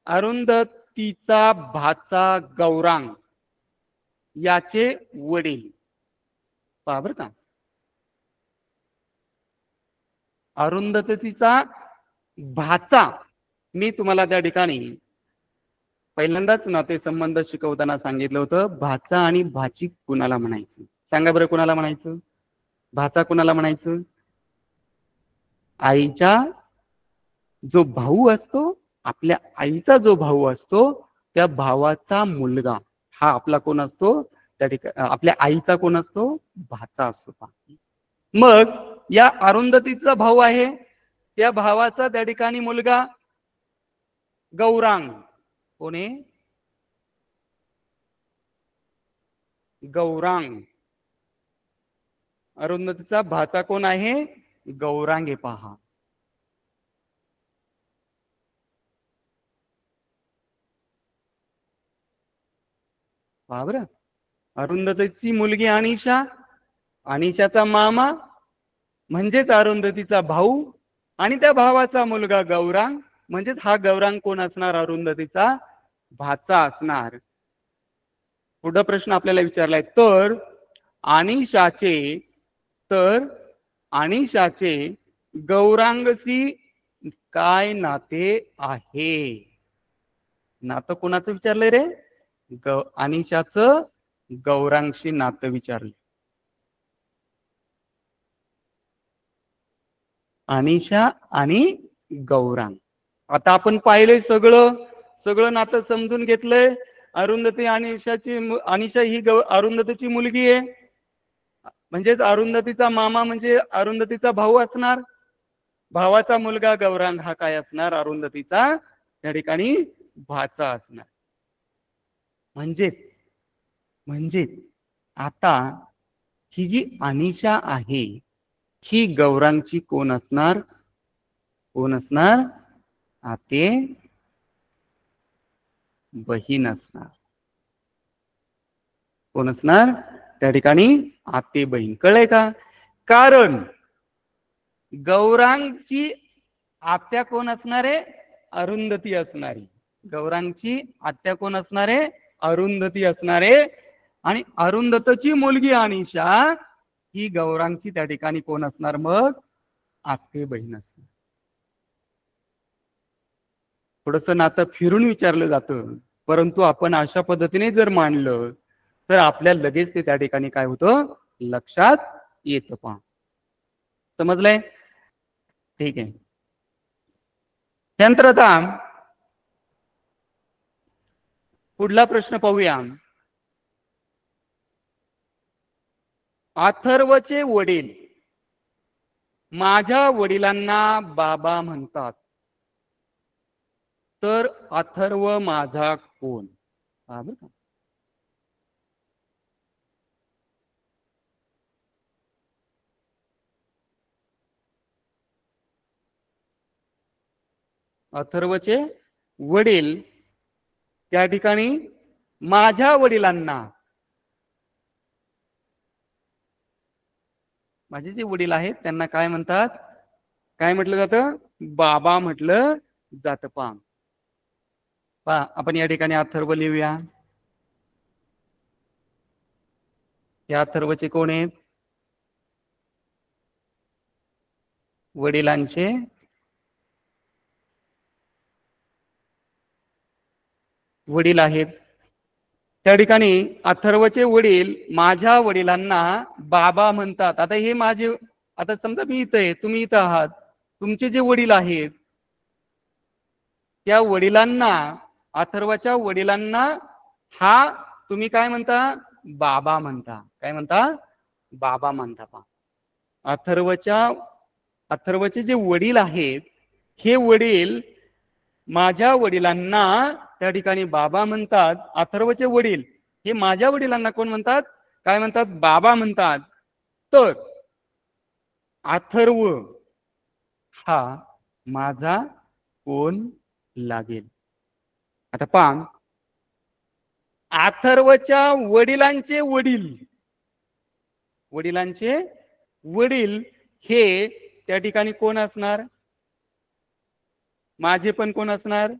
अरुंधतीचा भाचा गौरांग याचे वडील. पहा बरं का, अरुंधतीचा भाचा. मी तुम्हाला त्या ठिकाणी पहिल्यांदाच नातेसंबंध शिकवताना सांगितलं होतं, भाचा आणि भाची कुणाला म्हणायचं? सांगा बरं, कुणाला म्हणायचं? भाचा कुणाला म्हणायचं? आईच्या जो भाऊ असतो, आपल्या आईचा जो भाऊ असतो, त्या भावाचा मुलगा हा आपला कोण असतो? त्या ठिकाणी आपल्या आईचा कोण असतो? भाचा असतो. मग या अरुंधतीचा भाऊ आहे, त्या भावाचा त्या ठिकाणी मुलगा गौरांग. कोणी? गौरांग. अरुंधतीचा भाचा कोण आहे? गौरांग. पहा, पहा बरं, अरुंधतीची मुलगी अनिशा, अनिशाचा मामा म्हणजेच अरुंधतीचा भाऊ आणि त्या भावाचा मुलगा गौरांग, म्हणजेच हा गौरांग कोण असणार? अरुंधतीचा भाचा असणार. पुढचा प्रश्न आपल्याला विचारलाय, तर अनिशाचे गौरांगशी काय नाते आहे? नातं कोणाचं विचारलंय रे? अनिशाचं गौरांगशी नातं विचारलं. अनिशा आणि गौरांग. आता आपण पाहिलंय, सगळं नातं समजून घेतलंय. अरुंधती अनिशा ही अरुंधतीची मुलगी आहे, म्हणजेच अरुंधतीचा मामा म्हणजे अरुंधतीचा भाऊ असणार. भावाचा मुलगा गौरांग हा काय असणार? अरुंधतीचा त्या ठिकाणी भाचा असणार. म्हणजेच आता ही जी अनिशा आहे, ही गौरांगची कोण असणार? आते बहीण असणार. कोण असणार? त्या ठिकाणी आते बहीण. कळलंय का? कारण गौरांगची आत्या कोण असणार आहे? अरुंधती असणारी. गौरांगची आत्या कोण असणार आहे? अरुंधती असणार आहे. आणि अरुंधतीची मुलगी अनिशा ही गौरांगची त्या ठिकाणी कोण असणार? मग आते बहीण असणार. थोडस नातं फिरून विचारलं जातं, परंतु आपण अशा पद्धतीने जर मांडलं तर आपल्याला लगेच ते त्या ठिकाणी काय होतं? लक्षात येतं. पहा, समजलंय? ठीक आहे. त्यानंतर आता पुढला प्रश्न पाहूया. अथर्वचे वडील माझ्या वडिलांना बाबा म्हणतात, तर अथर्व माझा कोण? अथर्वचे वडील त्या ठिकाणी माझ्या वडिलांना, माझे जे वडील आहेत त्यांना काय म्हणतात? काय म्हटलं जातं? बाबा म्हटलं जातं. पहा, आपण या ठिकाणी अथर्व लिहूया. या अथर्वचे कोण आहेत? वडिलांचे वडील आहेत. त्या ठिकाणी अथर्वचे वडील माझ्या वडिलांना बाबा म्हणतात. आता हे माझे, आता समजा मी इथं आहे, तुम्ही इथं आहात, तुमचे जे वडील आहेत त्या वडिलांना, अथर्वच्या वडिलांना हा तुम्ही काय म्हणता, बाबा म्हणता. काय म्हणता, बाबा म्हणता. पहा, अथर्वचे जे वडील आहेत, हे वडील माझ्या वडिलांना त्या ठिकाणी बाबा म्हणतात. अथर्वचे वडील हे माझ्या वडिलांना कोण म्हणतात, काय म्हणतात, बाबा म्हणतात. तर अथर्व हा माझा कोण लागेल. आता पहा, अथर्वच्या वडिलांचे वडील हे त्या ठिकाणी कोण असणार, माझे पण कोण असणार,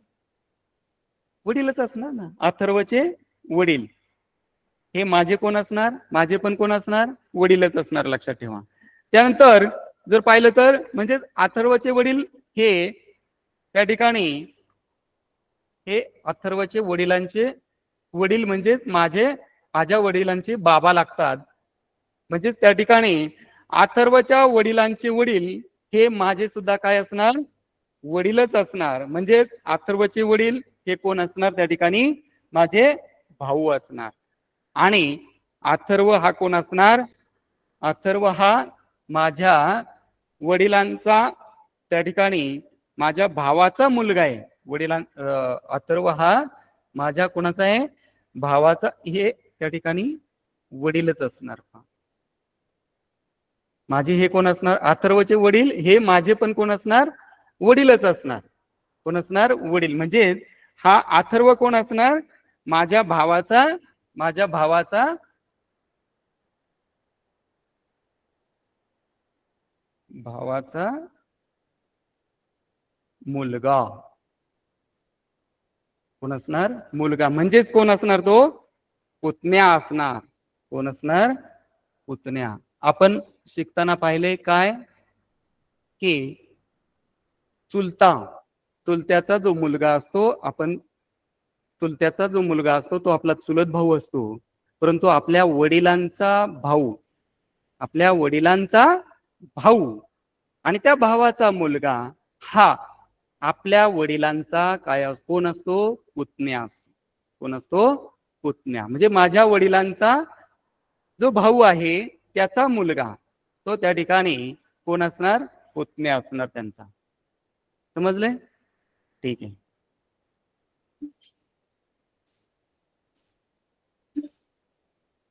वडीलच असणार ना. अथर्वचे वडील हे माझे कोण असणार, माझे पण कोण असणार, वडीलच असणार, लक्षात ठेवा. त्यानंतर जर पाहिलं तर म्हणजे अथर्वचे वडील हे त्या ठिकाणी हे अथर्वचे वडिलांचे वडील म्हणजेच माझ्या वडिलांचे बाबा लागतात. म्हणजेच त्या ठिकाणी अथर्वच्या वडिलांचे वडील हे माझे सुद्धा काय असणार, वडीलच असणार. म्हणजे अथर्वचे वडील हे कोण असणार, त्या ठिकाणी माझे भाऊ असणार. आणि अथर्व हा कोण असणार, अथर्व हा माझ्या वडिलांचा त्या ठिकाणी माझ्या भावाचा मुलगा आहे. अथर्व हा माझ्या कोणाचा आहे, भावाचा. हे त्या ठिकाणी वडीलच असणार. माझे हे कोण असणार, अथर्वचे वडील हे माझे पण कोण असणार, वडीलच असणार. कोण असणार, वडील. म्हणजे हा अथर्व कोण असणार, माझ्या भावाचा मुलगा. कोण असणार, मुलगा. म्हणजेच कोण असणार, तो पुतण्या असणार. कोण असणार, पुतण्या. आपण शिकताना पाहिले काय की चुलत्याचा जो मुलगा असतो तो आपला चुलत भाऊ असतो. परंतु आपल्या वडिलांचा भाऊ आणि त्या भावाचा मुलगा हा आपल्या वडिलांचा काय कोण असतो, पुतण्या असतो. कोण असतो, पुतण्या. म्हणजे माझ्या वडिलांचा जो भाऊ आहे त्याचा मुलगा तो त्या ठिकाणी कोण असणार, पुतण्या असणार त्यांचा. समजले, ठीक आहे.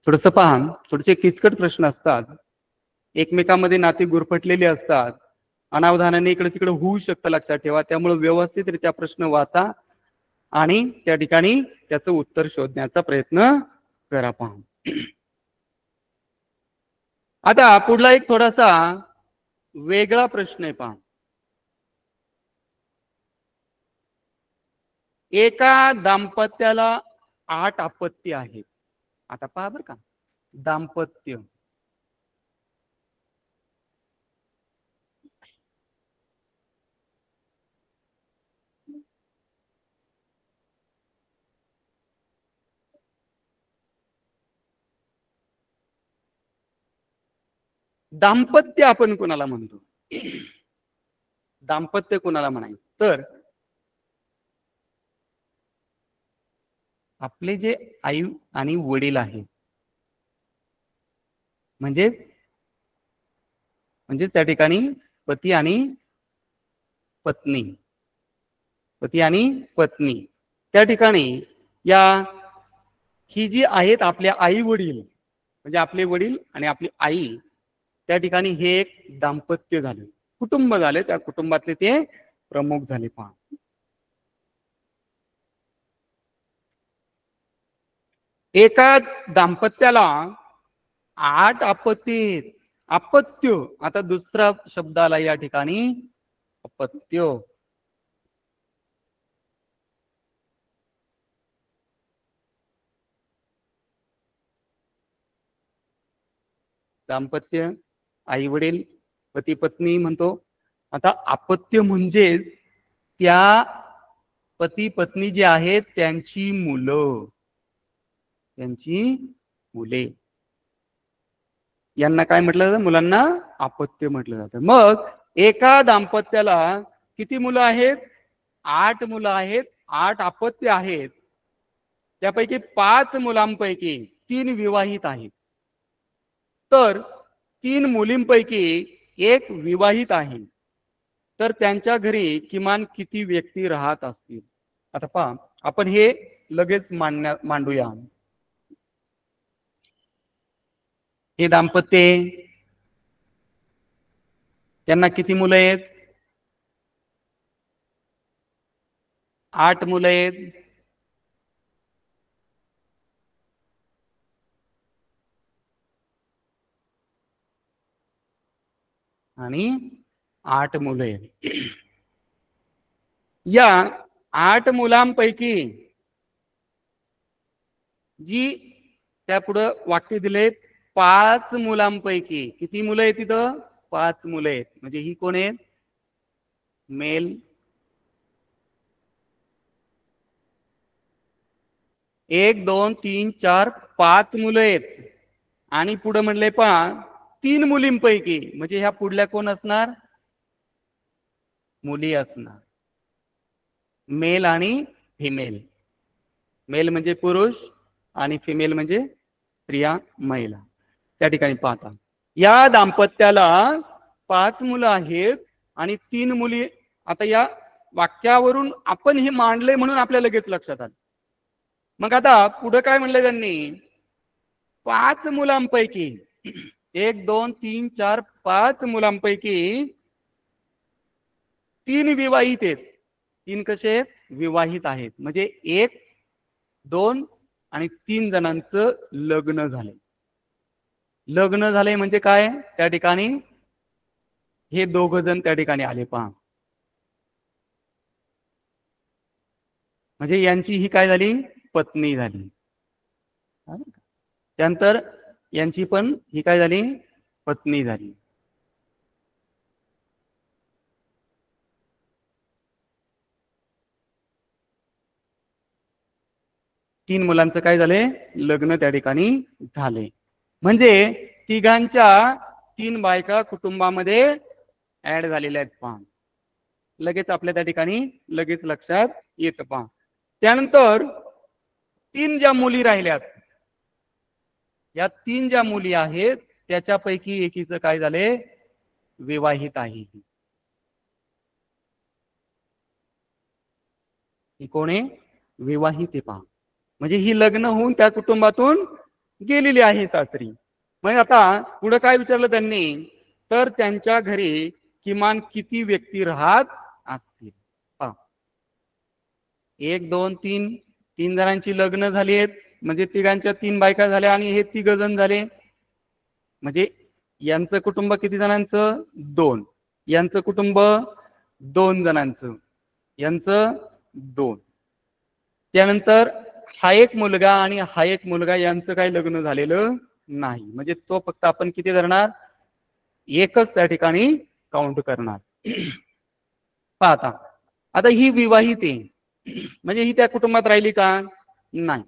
थोडंसं पहा, थोडेसे किचकट प्रश्न असतात, एकमेकांमध्ये नाती गुरफटलेली असतात, अनावधानाने इकडे तिकडे होऊ शकतं, लक्षात ठेवा. त्यामुळे व्यवस्थितरित्या प्रश्न वाचा आणि त्या ठिकाणी त्याचं उत्तर शोधण्याचा प्रयत्न करा. पहा, आता पुढला एक थोडासा वेगळा प्रश्न आहे. पहा, एका दाम्पत्याला 8 अपत्य आहेत. आता पहा बरं का, दाम्पत्य. दाम्पत्य आपण कोणाला म्हणतो, दाम्पत्य कोणाला म्हणायचं, तर आपले जे आई आणि वडील आहेत, म्हणजे त्या ठिकाणी पती आणि पत्नी, त्या ठिकाणी ही जी आहेत आपल्या आई वडील, म्हणजे आपले वडील आणि आपली आई, त्या ठिकाणी हे एक दाम्पत्य झाले, कुटुंब झाले. त्या कुटुंबातले ते प्रमुख झाले. पहा, एका दाम्पत्याला 8 अपत्य. आता दुसरा शब्द आला या ठिकाणी, अपत्य. दाम्पत्य, आई वडील, पती पत्नी म्हणतो. आता अपत्य म्हणजेच त्या पती पत्नी जे आहेत त्यांची मुले, यांना काय म्हटलं जातं, मुलांना अपत्य म्हटलं जातं. मग एका दाम्पत्याला किती मुलं आहेत, 8 मुलं आहेत, 8 अपत्य आहेत. त्यापैकी 5 मुलांपैकी 3 विवाहित आहेत. तर 3 मुलींपैकी 1 विवाहित आहे. तर त्यांच्या घरी किमान किती व्यक्ती राहत असतील? आता पहा, आपण हे लगेच मांडूया. हे दाम्पत्य, त्यांना किती मुलं आहेत? 8 मुलं आहेत. आणि 8 मुलं आहेत. या 8 मुलांपैकी जी त्या पुढं वाक्य दिले, 5 मुलांपैकी किती मुलं आहेत तिथं? 5 मुलं आहेत. म्हणजे ही कोण आहेत? मेल. 1 2 3 4 5 मुलं आहेत. आणि पुढे म्हणले पहा 3 मुलींपैकी, म्हणजे ह्या पुढल्या कोण असणार? मुली असणार. मेल आणि फिमेल. मेल म्हणजे पुरुष आणि फिमेल म्हणजे स्त्रिया, महिला. त्या ठिकाणी पाहता या दाम्पत्याला 5 मुलं आहेत आणि 3 मुली. आता या वाक्यावरून आपण हे मांडले म्हणून आपल्या लगेच लक्षात आलं. मग आता पुढे काय म्हणलं त्यांनी? 5 मुलांपैकी 1 2 3 4 5 मुलांपैकी 3 विवाहित आहेत. 3 कसे आहेत? विवाहित आहेत. म्हणजे 1 2 आणि 3 जणांचं लग्न झालंय. लग्न झालंय म्हणजे काय? त्या ठिकाणी हे 2 जण त्या ठिकाणी आले पहा. म्हणजे यांची ही काय झाली? पत्नी झाली. त्यानंतर यांची पण ही काय झाली? पत्नी झाली. तीन मुलांचं काय झालंय? लग्न त्या ठिकाणी झाले. म्हणजे तिघांच्या 3 बायका कुटुंबामध्ये ऍड झालेल्या आहेत पहा. लगेच आपल्या त्या ठिकाणी लगेच लक्षात येतं पहा. त्यानंतर 3 ज्या मुली राहिल्यात, या 3 ज्या मुली आहेत त्याच्यापैकी एकीचं काय झालंय? विवाहित आहे. ही कोण आहे? विवाहित आहे पहा. म्हणजे ही लग्न होऊन त्या कुटुंबातून गेलेली आहे सासरी. मग आता पुढे काय विचारलं त्यांनी? तर त्यांच्या घरी किमान किती व्यक्ती राहत असतील? 1 2 3 3 जणांची लग्न झाली आहेत, म्हणजे तिघांच्या 3 बायका झाल्या आणि हे 3 जण झाले. म्हणजे यांचं कुटुंब किती जणांचं? 2. यांचं कुटुंब 2 जणांचं. यांचं 2. त्यानंतर हा एक मुलगा आणि हा एक मुलगा यांचं काही लग्न झालेलं नाही. म्हणजे तो फक्त आपण किती धरणार? एकच त्या ठिकाणी काउंट करणार. पाहता आता ही विवाहित आहे, म्हणजे ही त्या कुटुंबात राहिली का? नाही.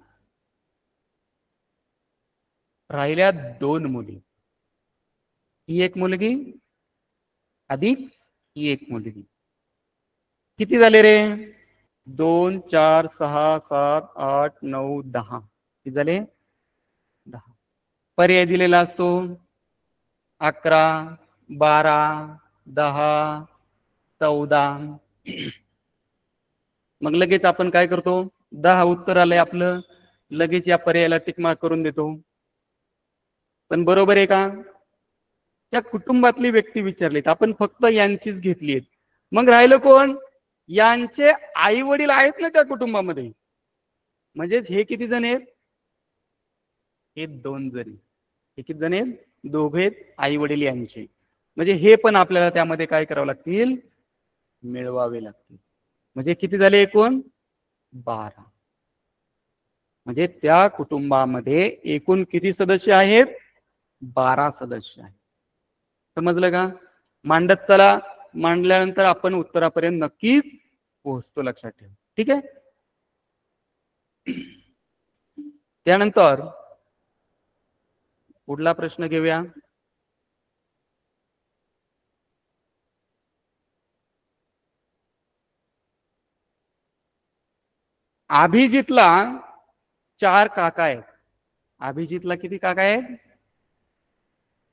राहिल्या 2 मुली. ही एक मुलगी अधिक ही एक मुलगी. किती झाले रे? 2 4 6 7 8 9 10. किती झाले? 10. पर्याय दिलेला असतो 11 12 10 14. मग लगेच आपण काय करतो? 10 उत्तर आलंय आपलं, लगेच या पर्यायाला टिक मार्क करून देतो. पण बरोबर आहे का? त्या कुटुंबातली व्यक्ती विचारलीत, आपण फक्त यांचीच घेतली आहेत. मग राहिलं कोण? यांचे आई वडील आहेत ना त्या कुटुंबामध्ये. म्हणजेच हे किती जण आहेत? हे 2 जण. हे किती जण आहेत? 2 आहेत आई वडील यांचे. म्हणजे हे पण आपल्याला त्यामध्ये काय करावं लागतील? मिळवावे लागतील. म्हणजे किती झाले एकूण? 12. म्हणजे त्या कुटुंबामध्ये एकूण किती सदस्य आहेत? 12 सदस्य आहेत. समजलं का? मांडत चला. मांडल्यानंतर आपण उत्तरापर्यंत नक्कीच पोहोचतो, लक्षात ठेवा. ठीक आहे. त्यानंतर पुढला प्रश्न घेऊया. अभिजितला 4 काका आहेत. अभिजितला किती काका आहेत?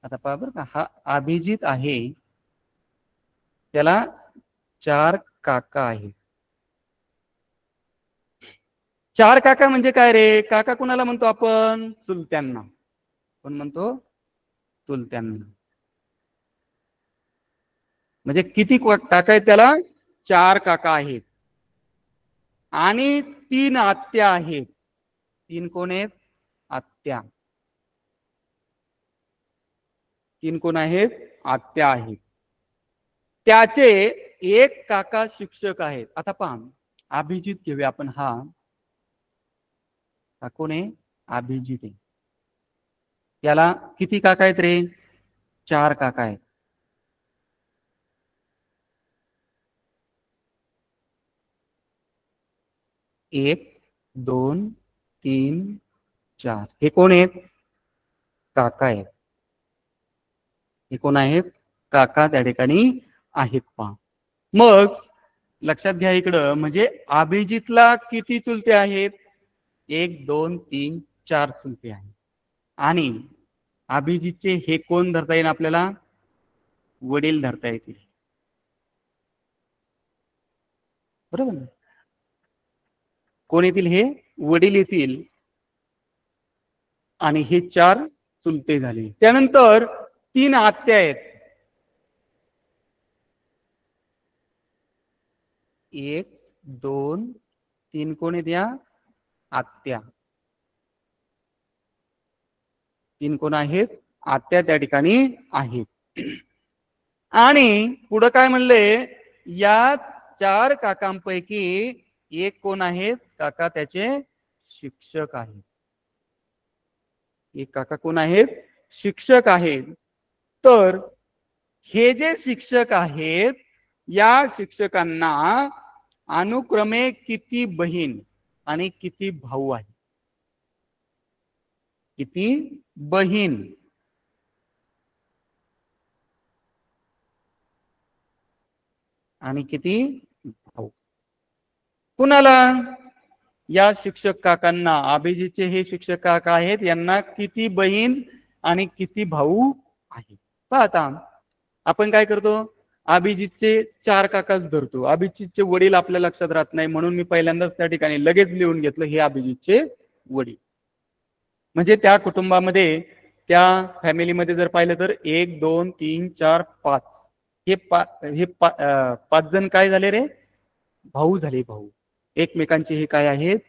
आता पहा बरं का, हा अभिजित आहे, त्याला 4 काका आहेत. 4 काका म्हणजे काय रे? काका कुणाला म्हणतो आपण? चुलत्यांना. कोण म्हणतो? चुलत्यांना. म्हणजे किती काका आहेत त्याला? 4 काका आहेत आणि 3 आत्या आहेत. 3 कोण आहेत? आत्या. 3 कोण आहेत? आत्या आहेत. त्याचे एक काका शिक्षक आहेत. आता पहा, अभिजित घेऊया आपण. हा कोण आहे? अभिजित आहे. त्याला किती काका आहेत रे? 4 काका आहेत. एक, 2, 3, 4. हे कोण आहेत? काका आहेत. हे कोण आहेत? काका त्या ठिकाणी आहेत. पहा, मग लक्षात घ्या इकडं, म्हणजे अभिजितला किती चुलते आहेत? 1, 2, 3, 4 चुलते आहेत. आणि अभिजितचे हे कोण धरता येईल आपल्याला? वडील धरता येतील. बरोबर ना? कोण येतील? हे वडील येतील. आणि हे 4 चुलते झाले. त्यानंतर 3 आत्या आहेत. 1, 2, 3 कोण आहेत? या आत्या. 3 कोण आहेत? आत्या त्या ठिकाणी आहेत. आणि पुढे काय म्हणले? या 4 काकांपैकी एक कोण आहेत? काका त्याचे शिक्षक आहेत. एक काका कोण आहेत? शिक्षक आहेत. तर हे जे शिक्षक आहेत, या शिक्षकांना अनुक्रमे किती बहीण आणि किती भाऊ आहेत? किती बहीण आणि किती भाऊ? कुणाला? या शिक्षक काकांना. अभिजितचे हे शिक्षक काका आहेत, यांना किती बहीण आणि किती भाऊ आहेत? पाहता आपण काय करतो? अभिजितचे 4 काकाच धरतो. अभिजितचे वडील आपल्या लक्षात राहत नाही, म्हणून मी पहिल्यांदाच त्या ठिकाणी लगेच लिहून घेतलं हे अभिजितचे वडील. म्हणजे त्या कुटुंबामध्ये, त्या फॅमिलीमध्ये जर पाहिलं तर 1, 2, 3, 4, 5 हे 5 जण काय झाले रे? भाऊ झाले. भाऊ एकमेकांचे हे काय आहेत?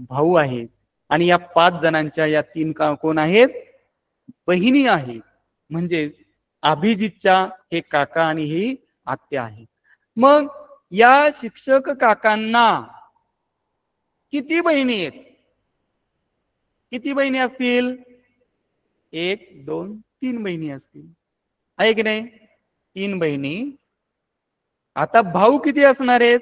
भाऊ आहेत. आणि या 5 जणांच्या या 3 कोण आहेत? बहिणी आहेत. म्हणजे अभिजितच्या हे काका आणि ही आत्या आहे. मग या शिक्षक काकांना किती बहिणी आहेत? किती बहिणी असतील? 1, 2, 3 बहिणी असतील, आहे की नाही? 3 बहिणी. आता भाऊ किती असणार आहेत?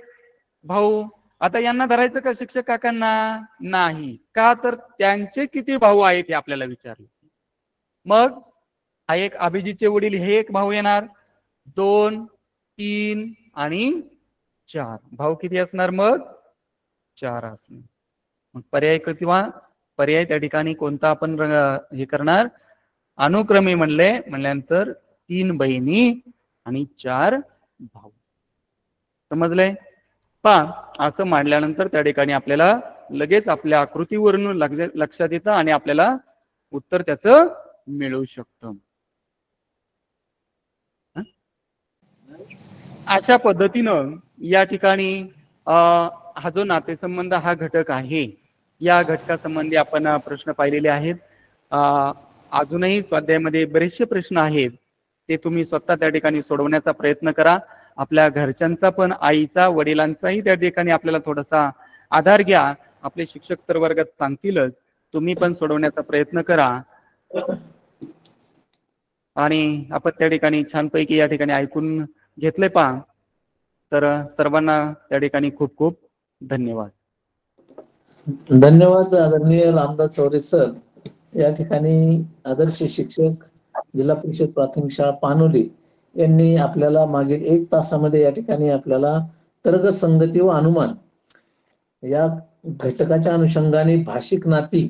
भाऊ आता यांना धरायचं का शिक्षक काकांना? नाही. का? तर त्यांचे किती भाऊ आहेत हे आपल्याला विचारले. मग हा एक अभिजितचे वडील, हे एक भाऊ येणार. 2, 3 आणि 4 भाऊ किती असणार? मग 4 असणार. मग पर्याय किंवा पर्याय त्या ठिकाणी कोणता आपण हे करणार? अनुक्रमे म्हणल्यानंतर 3 बहिणी आणि 4 भाऊ. समजलंय? पहा, असं मांडल्यानंतर त्या ठिकाणी आपल्याला लगेच आपल्या आकृतीवरून लक्षात येतं आणि आपल्याला उत्तर त्याचं मिळू शकतं. अशा पद्धतीनं या ठिकाणी हा जो नातेसंबंध हा घटक आहे, या घटकासंबंधी आपण प्रश्न पाहिलेले आहेत. अजूनही स्वाध्यायामध्ये बरेचसे प्रश्न आहेत, ते तुम्ही स्वतः त्या ठिकाणी सोडवण्याचा प्रयत्न करा. आपल्या घरच्यांचा पण, आईचा, वडिलांचाही त्या ठिकाणी आपल्याला थोडासा आधार घ्या. आपले शिक्षक तर वर्गात सांगतीलच, तुम्ही पण सोडवण्याचा प्रयत्न करा. आणि आपण त्या ठिकाणी छानपैकी या ठिकाणी ऐकून घेतले. पहा, तर सर्वांना त्या ठिकाणी खूप खूप धन्यवाद. धन्यवाद आदरणीय रामदास चौरे सर. या ठिकाणी आदर्श शिक्षक जिल्हा परिषद प्राथमिक शाळा पानोली यांनी आपल्याला मागील 1 तासामध्ये या ठिकाणी आपल्याला तर्कसंगती व अनुमान या घटकाच्या अनुषंगाने भाषिक नाती